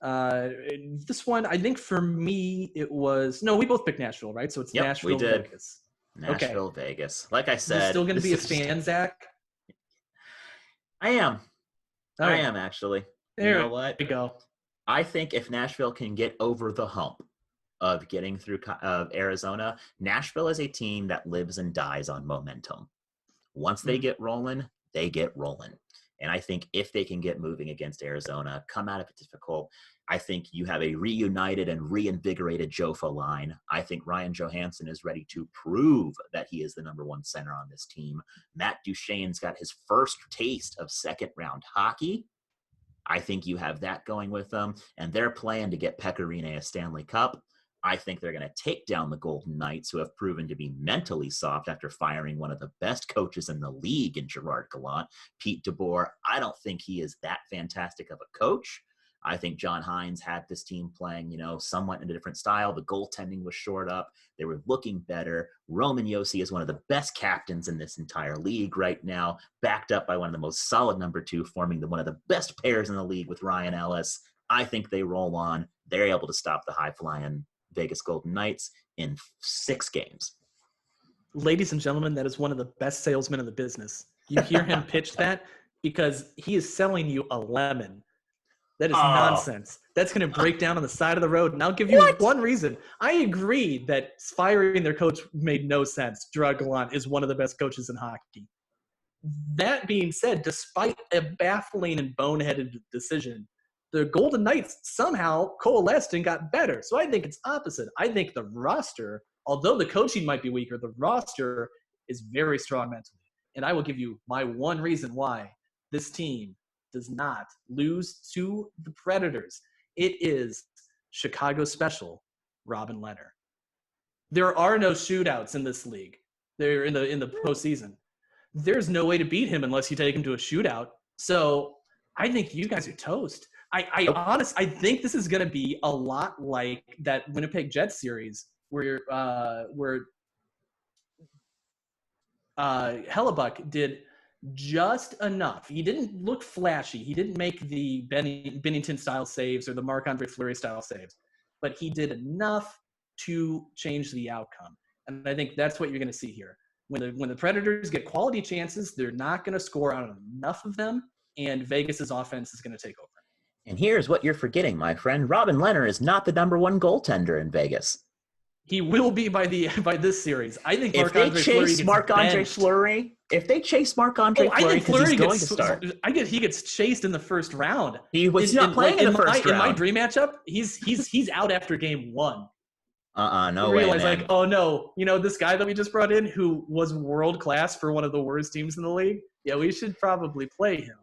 this one. I think for me, it was – no, we both picked Nashville, right? So it's Nashville, Vegas. Nashville, Vegas. Like I said – You're still going to be a fan, Zach? I am. I am, actually. There you know what? we go. I think if Nashville can get over the hump of getting through Arizona, Nashville is a team that lives and dies on momentum. Once they get rolling, they get rolling. And I think if they can get moving against Arizona, come out of it difficult, I think you have a reunited and reinvigorated Jofa line. I think Ryan Johansson is ready to prove that he is the number 1 center on this team. Matt Duchene's got his first taste of second-round hockey. I think you have that going with them, and they're playing to get Pekka Rinne a Stanley Cup. I think they're going to take down the Golden Knights, who have proven to be mentally soft after firing one of the best coaches in the league in Gerard Gallant. Pete DeBoer, I don't think he is that fantastic of a coach. I think John Hines had this team playing, somewhat in a different style. The goaltending was shored up. They were looking better. Roman Josi is one of the best captains in this entire league right now, backed up by one of the most solid number two, forming one of the best pairs in the league with Ryan Ellis. I think they roll on. They're able to stop the high-flying Vegas Golden Knights in 6 games. Ladies and gentlemen, that is one of the best salesmen in the business. You hear him pitch that because he is selling you a lemon. That is nonsense. That's going to break down on the side of the road. And I'll give you one reason. I agree that firing their coach made no sense. Gerard Gallant is one of the best coaches in hockey. That being said, despite a baffling and boneheaded decision, the Golden Knights somehow coalesced and got better. So I think it's opposite. I think the roster, although the coaching might be weaker, the roster is very strong mentally. And I will give you my one reason why this team does not lose to the Predators. It is Chicago special Robin Lehner. There are no shootouts in this league. They're in the postseason. There's no way to beat him unless you take him to a shootout. So I think you guys are toast. I think this is going to be a lot like that Winnipeg Jets series where Hellebuck did just enough. He didn't look flashy. He didn't make the Bennington-style saves or the Marc-Andre Fleury-style saves, but he did enough to change the outcome. And I think that's what you're going to see here. When the Predators get quality chances, they're not going to score out of enough of them, and Vegas's offense is going to take over. And here's what you're forgetting, my friend. Robin Lehner is not the number one goaltender in Vegas. He will be by this series. I think if they chase Marc-Andre Fleury, because he's going to start. He gets chased in the first round. He was not playing in the first round. In my dream matchup, he's out after game 1. No way, man. Like, oh no, this guy that we just brought in who was world class for one of the worst teams in the league. Yeah, we should probably play him.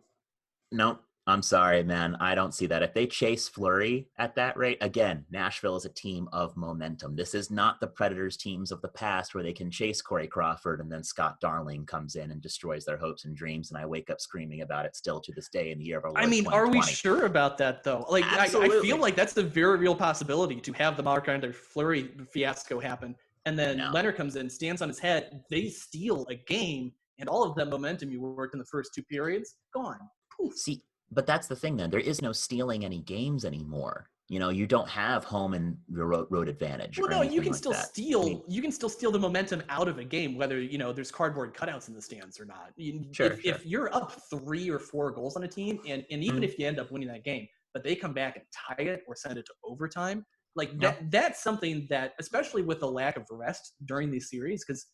No, I'm sorry, man. I don't see that. If they chase Fleury at that rate, again, Nashville is a team of momentum. This is not the Predators teams of the past where they can chase Corey Crawford and then Scott Darling comes in and destroys their hopes and dreams, and I wake up screaming about it still to this day in the year of our Lord 2020. Are we sure about that, though? Like, I feel like that's a very real possibility to have the Marc-Andre Fleury fiasco happen, and then Lehner comes in, stands on his head, they steal a game, and all of that momentum you worked in the first 2 periods, gone. Poof. See, but that's the thing then. There is no stealing any games anymore. You don't have home and road advantage. Well, no, you can still steal. You can still steal the momentum out of a game, whether there's cardboard cutouts in the stands or not. If you're up 3 or 4 goals on a team, and even if you end up winning that game, but they come back and tie it or send it to overtime, like that's something that, especially with the lack of rest during these series, because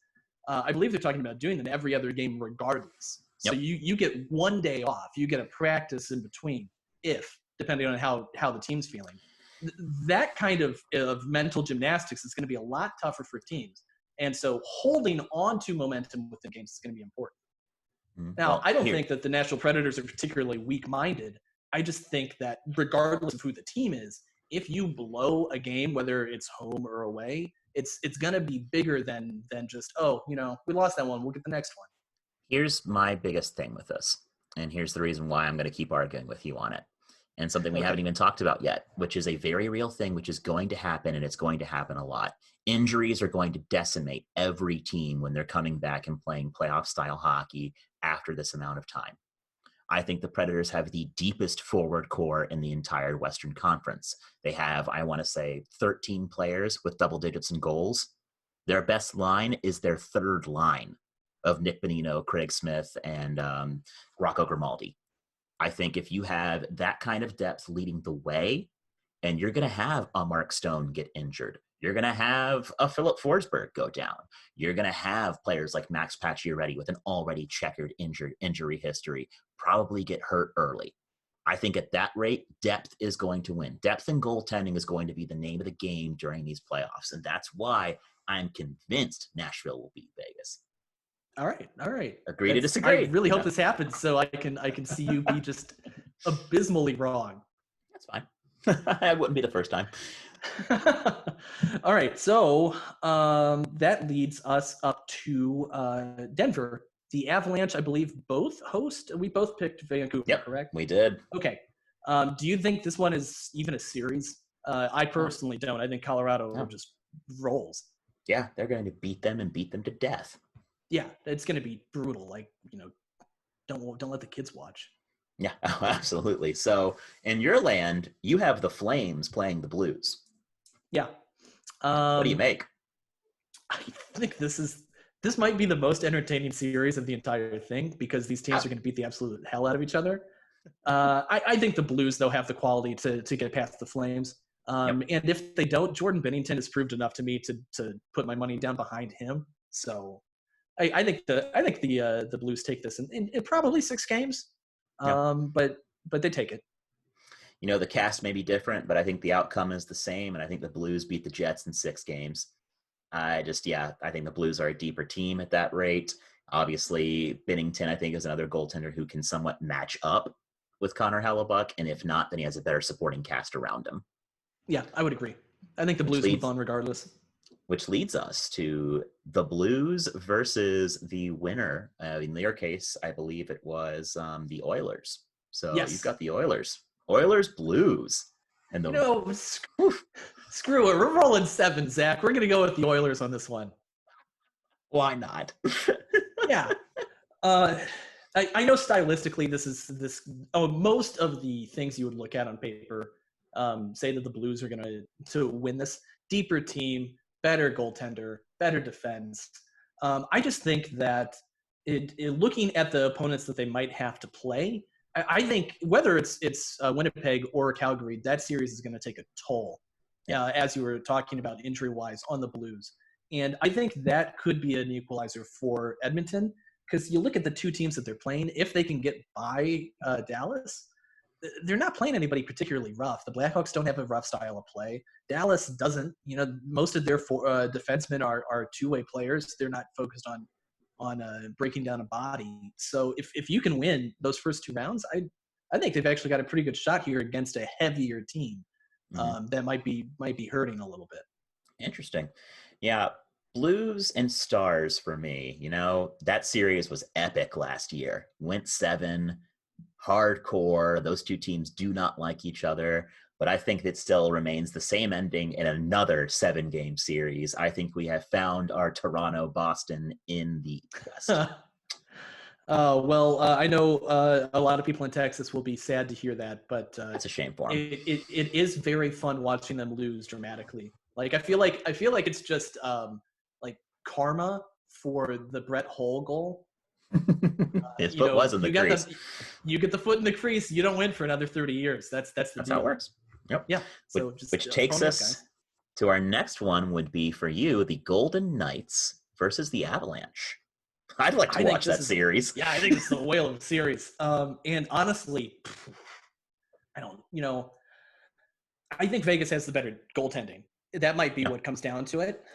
I believe they're talking about doing that every other game regardless. So you get 1 day off. You get a practice in between, depending on how the team's feeling. That kind of mental gymnastics is going to be a lot tougher for teams. And so holding on to momentum within games is going to be important. Now, I don't think that the Nashville Predators are particularly weak-minded. I just think that regardless of who the team is, if you blow a game, whether it's home or away, it's going to be bigger than just, we lost that one, we'll get the next one. Here's my biggest thing with this, and here's the reason why I'm going to keep arguing with you on it, and something we haven't even talked about yet, which is a very real thing, which is going to happen, and it's going to happen a lot. Injuries are going to decimate every team when they're coming back and playing playoff-style hockey after this amount of time. I think the Predators have the deepest forward core in the entire Western Conference. They have, I want to say, 13 players with double digits in goals. Their best line is their third line of Nick Bonino, Craig Smith, and Rocco Grimaldi. I think if you have that kind of depth leading the way, and you're going to have a Mark Stone get injured, you're going to have a Philip Forsberg go down, you're going to have players like Max Pacioretty with an already checkered injury history probably get hurt early. I think at that rate, depth is going to win. Depth and goaltending is going to be the name of the game during these playoffs, and that's why I'm convinced Nashville will beat Vegas. All right. Agree to disagree. I really hope this happens so I can see you be just abysmally wrong. That's fine. That wouldn't be the first time. All right, so that leads us up to Denver. The Avalanche, I believe, both host. We both picked Vancouver, Yep, correct? we did. Okay. Do you think this one is even a series? I personally don't. I think Colorado No. just rolls. Yeah, they're going to beat them and beat them to death. Yeah, it's going to be brutal. Like, don't let the kids watch. Yeah, absolutely. So in your land, you have the Flames playing the Blues. Yeah. What do you make? I think this might be the most entertaining series of the entire thing because these teams are going to beat the absolute hell out of each other. I think the Blues, though, have the quality to get past the Flames. And if they don't, Jordan Binnington has proved enough to me to put my money down behind him. So I think the Blues take this in probably 6 games. But they take it. The cast may be different, but I think the outcome is the same. And I think the Blues beat the Jets in 6 games. I think the Blues are a deeper team at that rate. Obviously, Binnington, I think, is another goaltender who can somewhat match up with Connor Hellebuck. And if not, then he has a better supporting cast around him. Yeah, I would agree. I think the Blues move on regardless. Which leads us to the Blues versus the winner. In their case, I believe it was the Oilers. So yes. You've got the Oilers. Oilers, Blues. And screw it. We're rolling 7, Zach. We're going to go with the Oilers on this one. Why not? Yeah. I know stylistically most of the things you would look at on paper say that the Blues are going to win this. Deeper team, better goaltender, better defense. I just think that looking at the opponents that they might have to play, I think whether it's Winnipeg or Calgary, that series is going to take a toll, as you were talking about injury-wise on the Blues. And I think that could be an equalizer for Edmonton because you look at the 2 teams that they're playing, if they can get by Dallas, they're not playing anybody particularly rough. The Blackhawks don't have a rough style of play. Dallas doesn't. Most of their defensemen are two-way players. They're not focused on breaking down a body. So if you can win those first 2 rounds, I think they've actually got a pretty good shot here against a heavier team that might be hurting a little bit. Interesting. Yeah, Blues and Stars for me. That series was epic last year. Went 7. Hardcore. Those 2 teams do not like each other, but I think it still remains the same ending in another 7-game series. I think we have found our Toronto-Boston in the West. I know a lot of people in Texas will be sad to hear that, but that's a shame for them. It is very fun watching them lose dramatically. Like I feel like it's just like karma for the Brett Hull goal. His foot was in the crease. You get the foot in the crease, you don't win for another 30 years. That's how it works. Yep. Yeah. So which takes us to our next one would be for you, the Golden Knights versus the Avalanche. I'd like to watch that series. Yeah, I think it's the whale of a series. And honestly, I don't, I think Vegas has the better goaltending. That might be what comes down to it.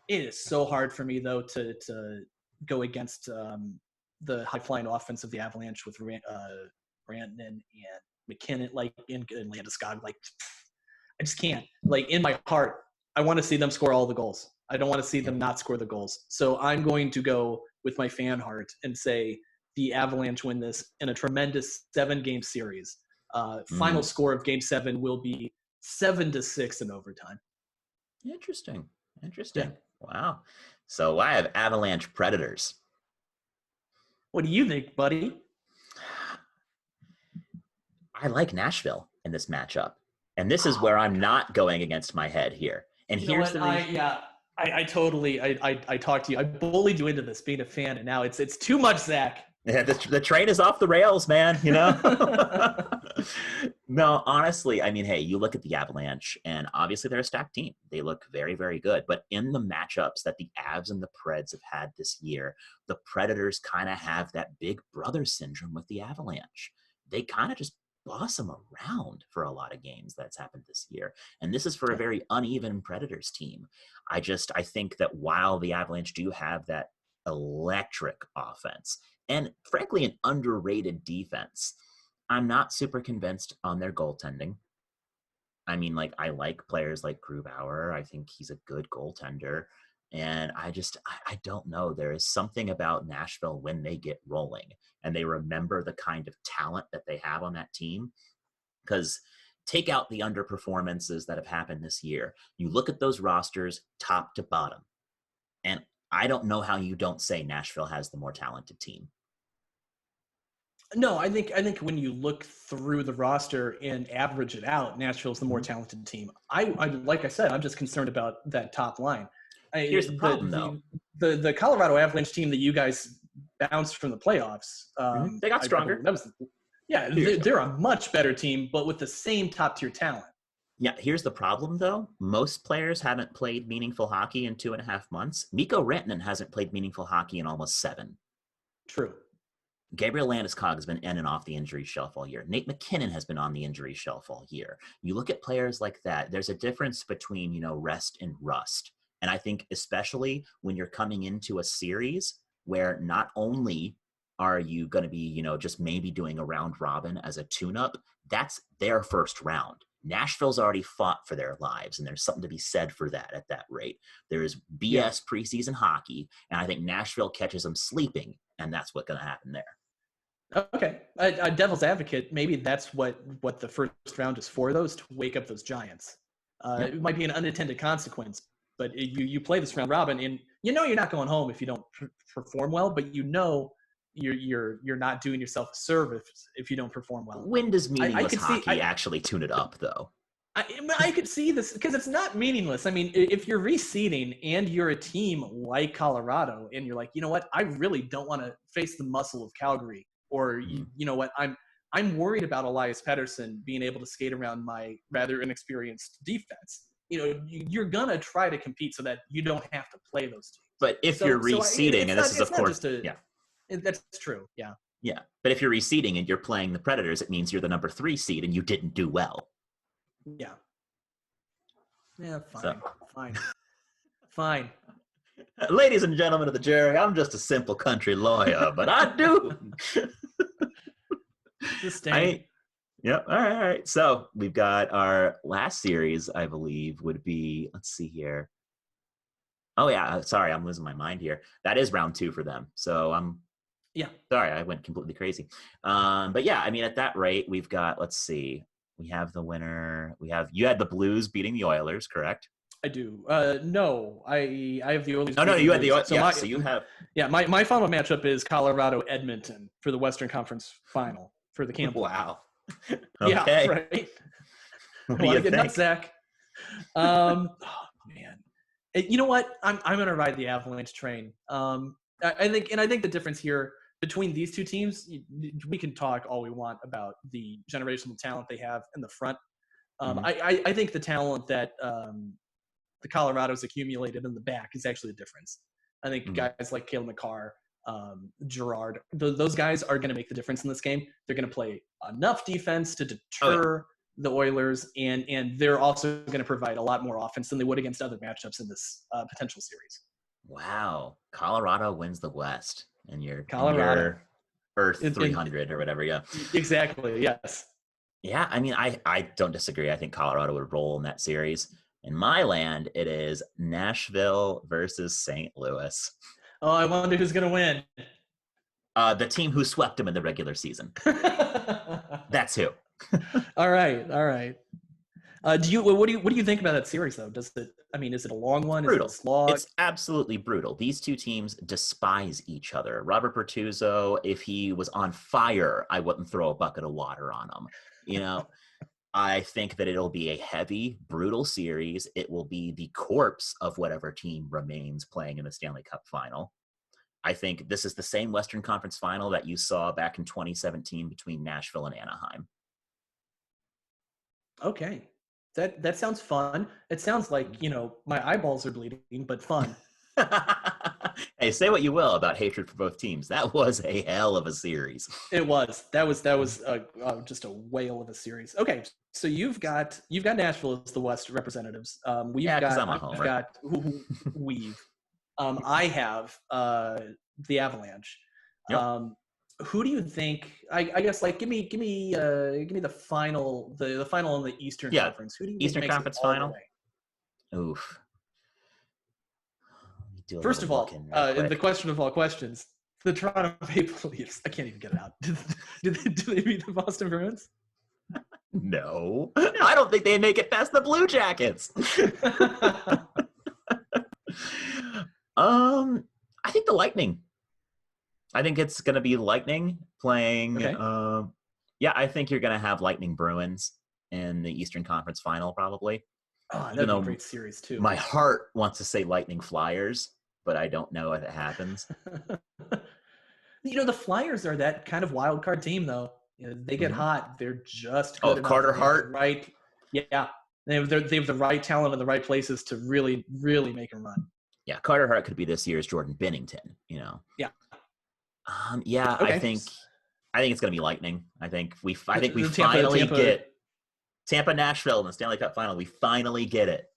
It is so hard for me though to go against the high-flying offense of the Avalanche with Rantanen and McKinnon, and Landeskog. I just can't. In my heart, I want to see them score all the goals. I don't want to see them not score the goals. So I'm going to go with my fan heart and say the Avalanche win this in a tremendous 7-game series. Final score of Game 7 will be 7-6 in overtime. Interesting. Yeah. Wow. So I have Avalanche Predators. What do you think, buddy? I like Nashville in this matchup. And this is where I'm not going against my head here. And here's the reason. I totally talked to you. I bullied you into this being a fan, and now it's too much, Zach. Yeah, the train is off the rails, man, No, honestly, I mean, hey, you look at the Avalanche, and obviously they're a stacked team. They look very, very good. But in the matchups that the Avs and the Preds have had this year, the Predators kind of have that big brother syndrome with the Avalanche. They kind of just boss them around for a lot of games that's happened this year. And this is for a very uneven Predators team. I think that while the Avalanche do have that electric offense, and frankly, an underrated defense, I'm not super convinced on their goaltending. I mean, like, I like players like Grubauer. I think he's a good goaltender. And I don't know. There is something about Nashville when they get rolling and they remember the kind of talent that they have on that team. Because take out the underperformances that have happened this year. You look at those rosters top to bottom. And I don't know how you don't say Nashville has the more talented team. No, I think when you look through the roster and average it out, Nashville's the more talented team. I like I said, I'm just concerned about that top line. Here's the problem, though. The Colorado Avalanche team that you guys bounced from the playoffs, They got stronger. They're a much better team, but with the same top tier talent. Yeah, here's the problem, though. Most players haven't played meaningful hockey in 2.5 months. Mikko Rantanen hasn't played meaningful hockey in almost 7. True. Gabriel Landeskog has been in and off the injury shelf all year. Nate McKinnon has been on the injury shelf all year. You look at players like that, there's a difference between, rest and rust. And I think especially when you're coming into a series where not only are you going to be, just maybe doing a round robin as a tune-up, that's their first round. Nashville's already fought for their lives, and there's something to be said for that at that rate. There is BS preseason hockey, and I think Nashville catches them sleeping, and that's what's going to happen there. Okay. A devil's advocate, maybe that's what the first round is for, those to wake up those giants. It might be an unintended consequence, but you play this round robin, and you're not going home if you don't perform well, but you're not doing yourself a service if you don't perform well. When does meaningless hockey actually tune it up, though? I could see this because it's not meaningless. I mean, if you're reseeding and you're a team like Colorado and you're like, you know what, I really don't want to face the muscle of Calgary, or you know what, I'm worried about Elias Pettersson being able to skate around my rather inexperienced defense. You're gonna try to compete so that you don't have to play those teams. But if you're reseeding, and this is of course, that's true. Yeah. Yeah. But if you're reseeding and you're playing the Predators, it means you're the number 3 seed and you didn't do well. Yeah. Yeah, fine. Ladies and gentlemen of the jury, I'm just a simple country lawyer, but I do. Yep. All right. So we've got our last series, I believe, would be, let's see here. Oh, yeah. Sorry, I'm losing my mind here. That is round 2 for them. So sorry, I went completely crazy. But yeah, I mean, at that rate, we've got, let's see. We have the winner. You had the Blues beating the Oilers, correct? I do. No, I have the Oilers. Oh, no, you had the Oilers. So you have. Yeah, my final matchup is Colorado-Edmonton for the Western Conference Final for the Campbell. Wow. Okay. Yeah, right. What do you think? Nuts, Zach. Oh, man. You know what? I'm going to ride the Avalanche train. I think the difference here between these two teams, we can talk all we want about the generational talent they have in the front. I think the talent that the Colorado's accumulated in the back is actually the difference. I think guys like Cale Makar, Gerard, those guys are going to make the difference in this game. They're going to play enough defense to deter the Oilers, and they're also going to provide a lot more offense than they would against other matchups in this potential series. Wow. Colorado wins the West, and you're Colorado Earth 300 or whatever. Yeah. Exactly. Yes. Yeah. I mean, I don't disagree. I think Colorado would roll in that series. In my land, it is Nashville versus St. Louis. Oh, I wonder who's going to win. The team who swept them in the regular season. That's who. All right. What do you think about that series though? Is it a long one? Brutal. Is it a slog? It's absolutely brutal. These two teams despise each other. Robert Bertuzzo, if he was on fire, I wouldn't throw a bucket of water on him. I think that it'll be a heavy, brutal series. It will be the corpse of whatever team remains playing in the Stanley Cup final. I think this is the same Western Conference final that you saw back in 2017 between Nashville and Anaheim. Okay. That sounds fun. It sounds like, my eyeballs are bleeding, but fun. Hey, say what you will about hatred for both teams. That was a hell of a series. It was. That was just a whale of a series. Okay, so you've got Nashville as the West representatives. I have the Avalanche. Yep. who do you think? I guess like give me the final in the Eastern Yeah, Conference. Who do you think Eastern makes it Conference all the Final. way? Oof. Let me do a First little of looking all, real the quick. question of all questions: the Toronto Maple Leafs. I can't even get it out. Do they beat the Boston Bruins? No, I don't think they make it past the Blue Jackets. I think the Lightning. I think it's going to be Lightning playing. Okay. Yeah, I think you're going to have Lightning Bruins in the Eastern Conference Final, probably. Oh, Even that'd be a though great series too. my heart wants to say Lightning Flyers, but I don't know if it happens. The Flyers are that kind of wild card team, though. They get hot. They're just good enough. Carter And they have the Hart. right, yeah. They have the right talent in the right places to really, really make a run. Yeah, Carter Hart could be this year's Jordan Binnington. Yeah. Yeah, I Okay. think it's going to be Lightning. I think we The finally Tampa. get Tampa Nashville in the Stanley Cup Final. We finally get it.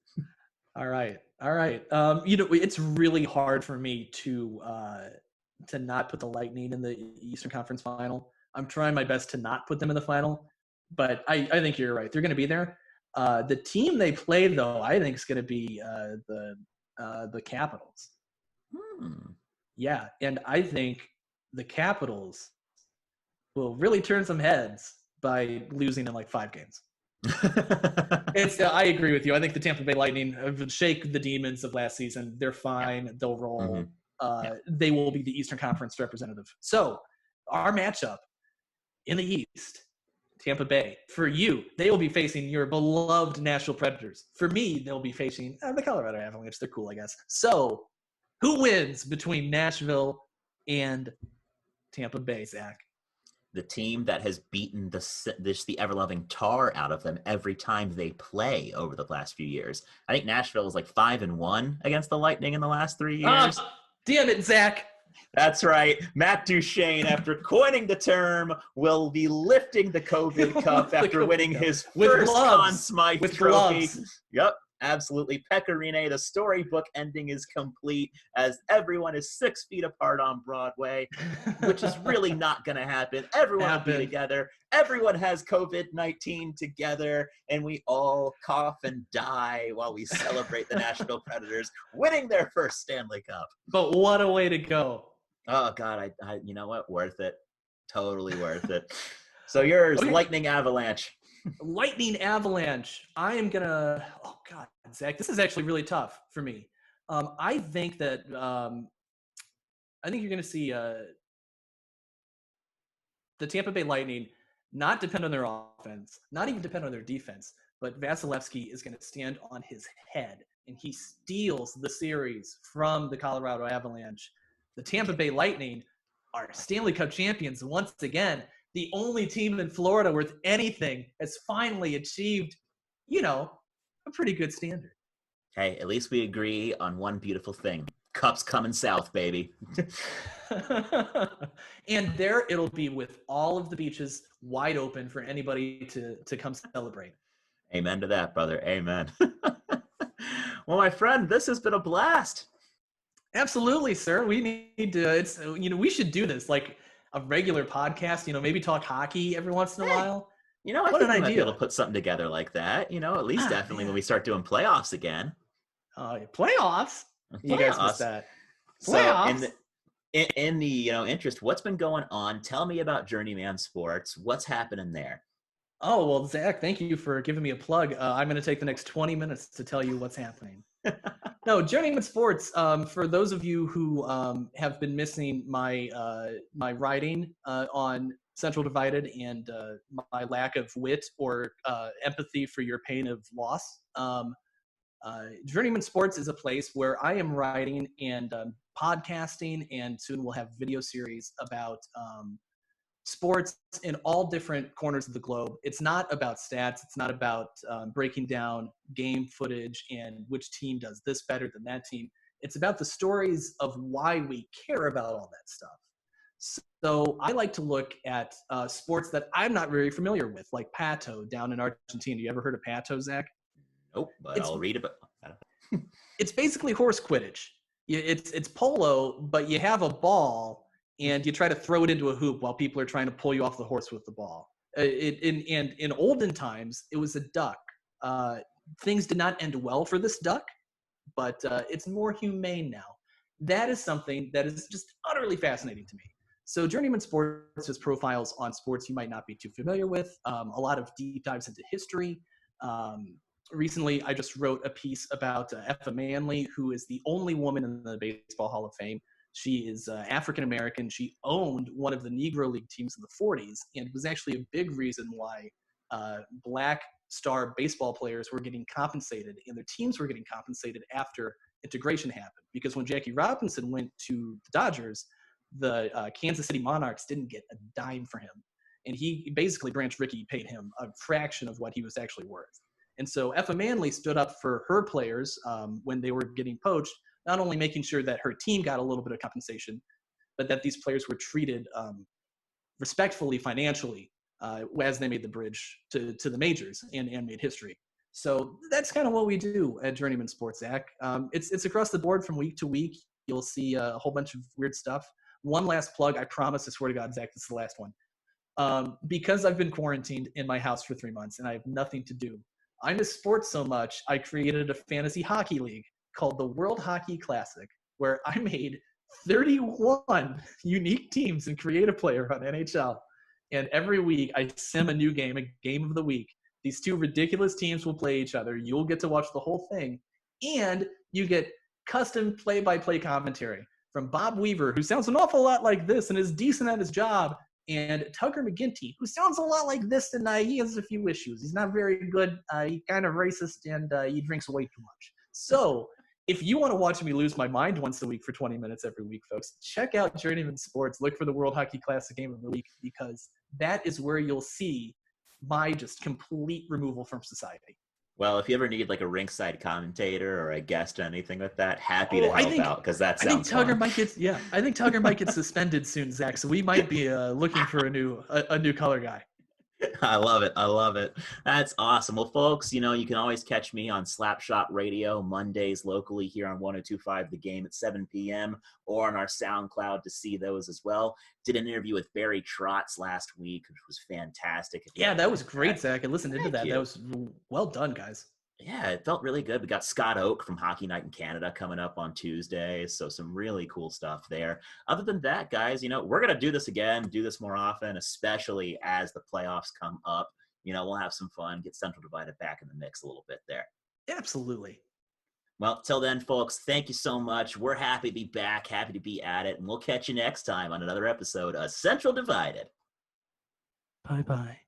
All right. It's really hard for me to not put the Lightning in the Eastern Conference Final. I'm trying my best to not put them in the final, but I think you're right. They're going to be there. The team they play, though, I think is going to be the Capitals. Yeah, and I think the Capitals will really turn some heads by losing in like 5 games. I agree with you. I think the Tampa Bay Lightning shake the demons of last season. They're fine. Yeah. They'll roll. They will be the Eastern Conference representative. So our matchup in the East, Tampa Bay. For you, they will be facing your beloved Nashville Predators. For me, they'll be facing the Colorado Avalanche. They're cool, I guess. So who wins between Nashville and Tampa Bay, Zach? The team that has beaten the ever-loving tar out of them every time they play over the last few years. I think Nashville is like 5-1 against the Lightning in the last 3 years. Damn it, Zach. That's right. Matt Duchene, after coining the term, will be lifting the COVID Cup after winning his first Conn Smythe trophy. Gloves. Yep. Absolutely. Pecorine, the storybook ending is complete as everyone is 6 feet apart on Broadway, which is really not going to happen. Everyone will be together. Everyone has COVID-19 together, and we all cough and die while we celebrate the Nashville Predators winning their first Stanley Cup. But what a way to go. Oh, God. I you know what? Worth it. Totally worth it. So yours, okay. Lightning Avalanche. Lightning Avalanche. I am gonna. Oh God, Zach, this is actually really tough for me. I think that I think you're gonna see the Tampa Bay Lightning not depend on their offense, not even depend on their defense, but Vasilevsky is gonna stand on his head and he steals the series from the Colorado Avalanche. The Tampa Bay Lightning are Stanley Cup champions once again. The only team in Florida worth anything has finally achieved, a pretty good standard. Hey, at least we agree on one beautiful thing. Cup's coming south, baby. And there it'll be with all of the beaches wide open for anybody to come celebrate. Amen to that, brother. Amen. Well, my friend, this has been a blast. Absolutely, sir. We need to, we should do this like a regular podcast, maybe talk hockey every once in a while. I think we might be able to put something together like that, at least definitely when we start doing playoffs again. Playoffs? You guys missed that. Playoffs? So in the interest, what's been going on? Tell me about Journeyman Sports. What's happening there? Oh, well, Zach, thank you for giving me a plug. I'm going to take the next 20 minutes to tell you what's happening. No, Journeyman Sports, for those of you who have been missing my writing on Central Divided and my lack of wit or empathy for your pain of loss, Journeyman Sports is a place where I am writing and podcasting, and soon we'll have video series about sports in all different corners of the globe. It's not about stats. It's not about breaking down game footage and which team does this better than that team. It's about the stories of why we care about all that stuff. So I like to look at sports that I'm not very familiar with, like Pato down in Argentina. You ever heard of Pato, Zach? Nope, but I'll read about it. It's basically horse quidditch. It's polo, but you have a ball and you try to throw it into a hoop while people are trying to pull you off the horse with the ball. In olden times, it was a duck. Things did not end well for this duck, but it's more humane now. That is something that is just utterly fascinating to me. So Journeyman Sports has profiles on sports you might not be too familiar with, a lot of deep dives into history. Recently, I just wrote a piece about Effa Manley, who is the only woman in the Baseball Hall of Fame. She is African-American. She owned one of the Negro League teams in the 40s, and was actually a big reason why black star baseball players were getting compensated and their teams were getting compensated after integration happened. Because when Jackie Robinson went to the Dodgers, the Kansas City Monarchs didn't get a dime for him. And he basically, Branch Rickey paid him a fraction of what he was actually worth. And so Effa Manley stood up for her players when they were getting poached, not only making sure that her team got a little bit of compensation, but that these players were treated respectfully financially as they made the bridge to the majors and made history. So that's kind of what we do at Journeyman Sports, Zach. It's across the board from week to week. You'll see a whole bunch of weird stuff. One last plug, I promise, I swear to God, Zach, this is the last one. Because I've been quarantined in my house for 3 months and I have nothing to do, I miss sports so much, I created a fantasy hockey league called the World Hockey Classic, where I made 31 unique teams and create a player on NHL. And every week I sim a new game, a game of the week. These two ridiculous teams will play each other. You'll get to watch the whole thing. And you get custom play-by-play commentary from Bob Weaver, who sounds an awful lot like this and is decent at his job, and Tugger McGinty, who sounds a lot like this, and he has a few issues. He's not very good. He's kind of racist, and he drinks way too much. So if you want to watch me lose my mind once a week for 20 minutes every week, folks, check out Journeyman Sports. Look for the World Hockey Classic Game of the Week, because that is where you'll see my just complete removal from society. Well, if you ever need like a ringside commentator or a guest or anything like that, happy to help out, because that sounds I think Tugger fun. might get suspended soon, Zach. So we might be looking for a new color guy. I love it. I love it. That's awesome. Well, folks, you can always catch me on Slapshot Radio Mondays locally here on 102.5 The Game at 7 p.m. or on our SoundCloud to see those as well. Did an interview with Barry Trotz last week, which was fantastic. Yeah, that was great, Zach. I listened into that. Thank you. That was well done, guys. Yeah, it felt really good. We got Scott Oak from Hockey Night in Canada coming up on Tuesday. So some really cool stuff there. Other than that, guys, we're going to do this again, do this more often, especially as the playoffs come up. We'll have some fun, get Central Divided back in the mix a little bit there. Absolutely. Well, till then, folks, thank you so much. We're happy to be back, happy to be at it. And we'll catch you next time on another episode of Central Divided. Bye-bye.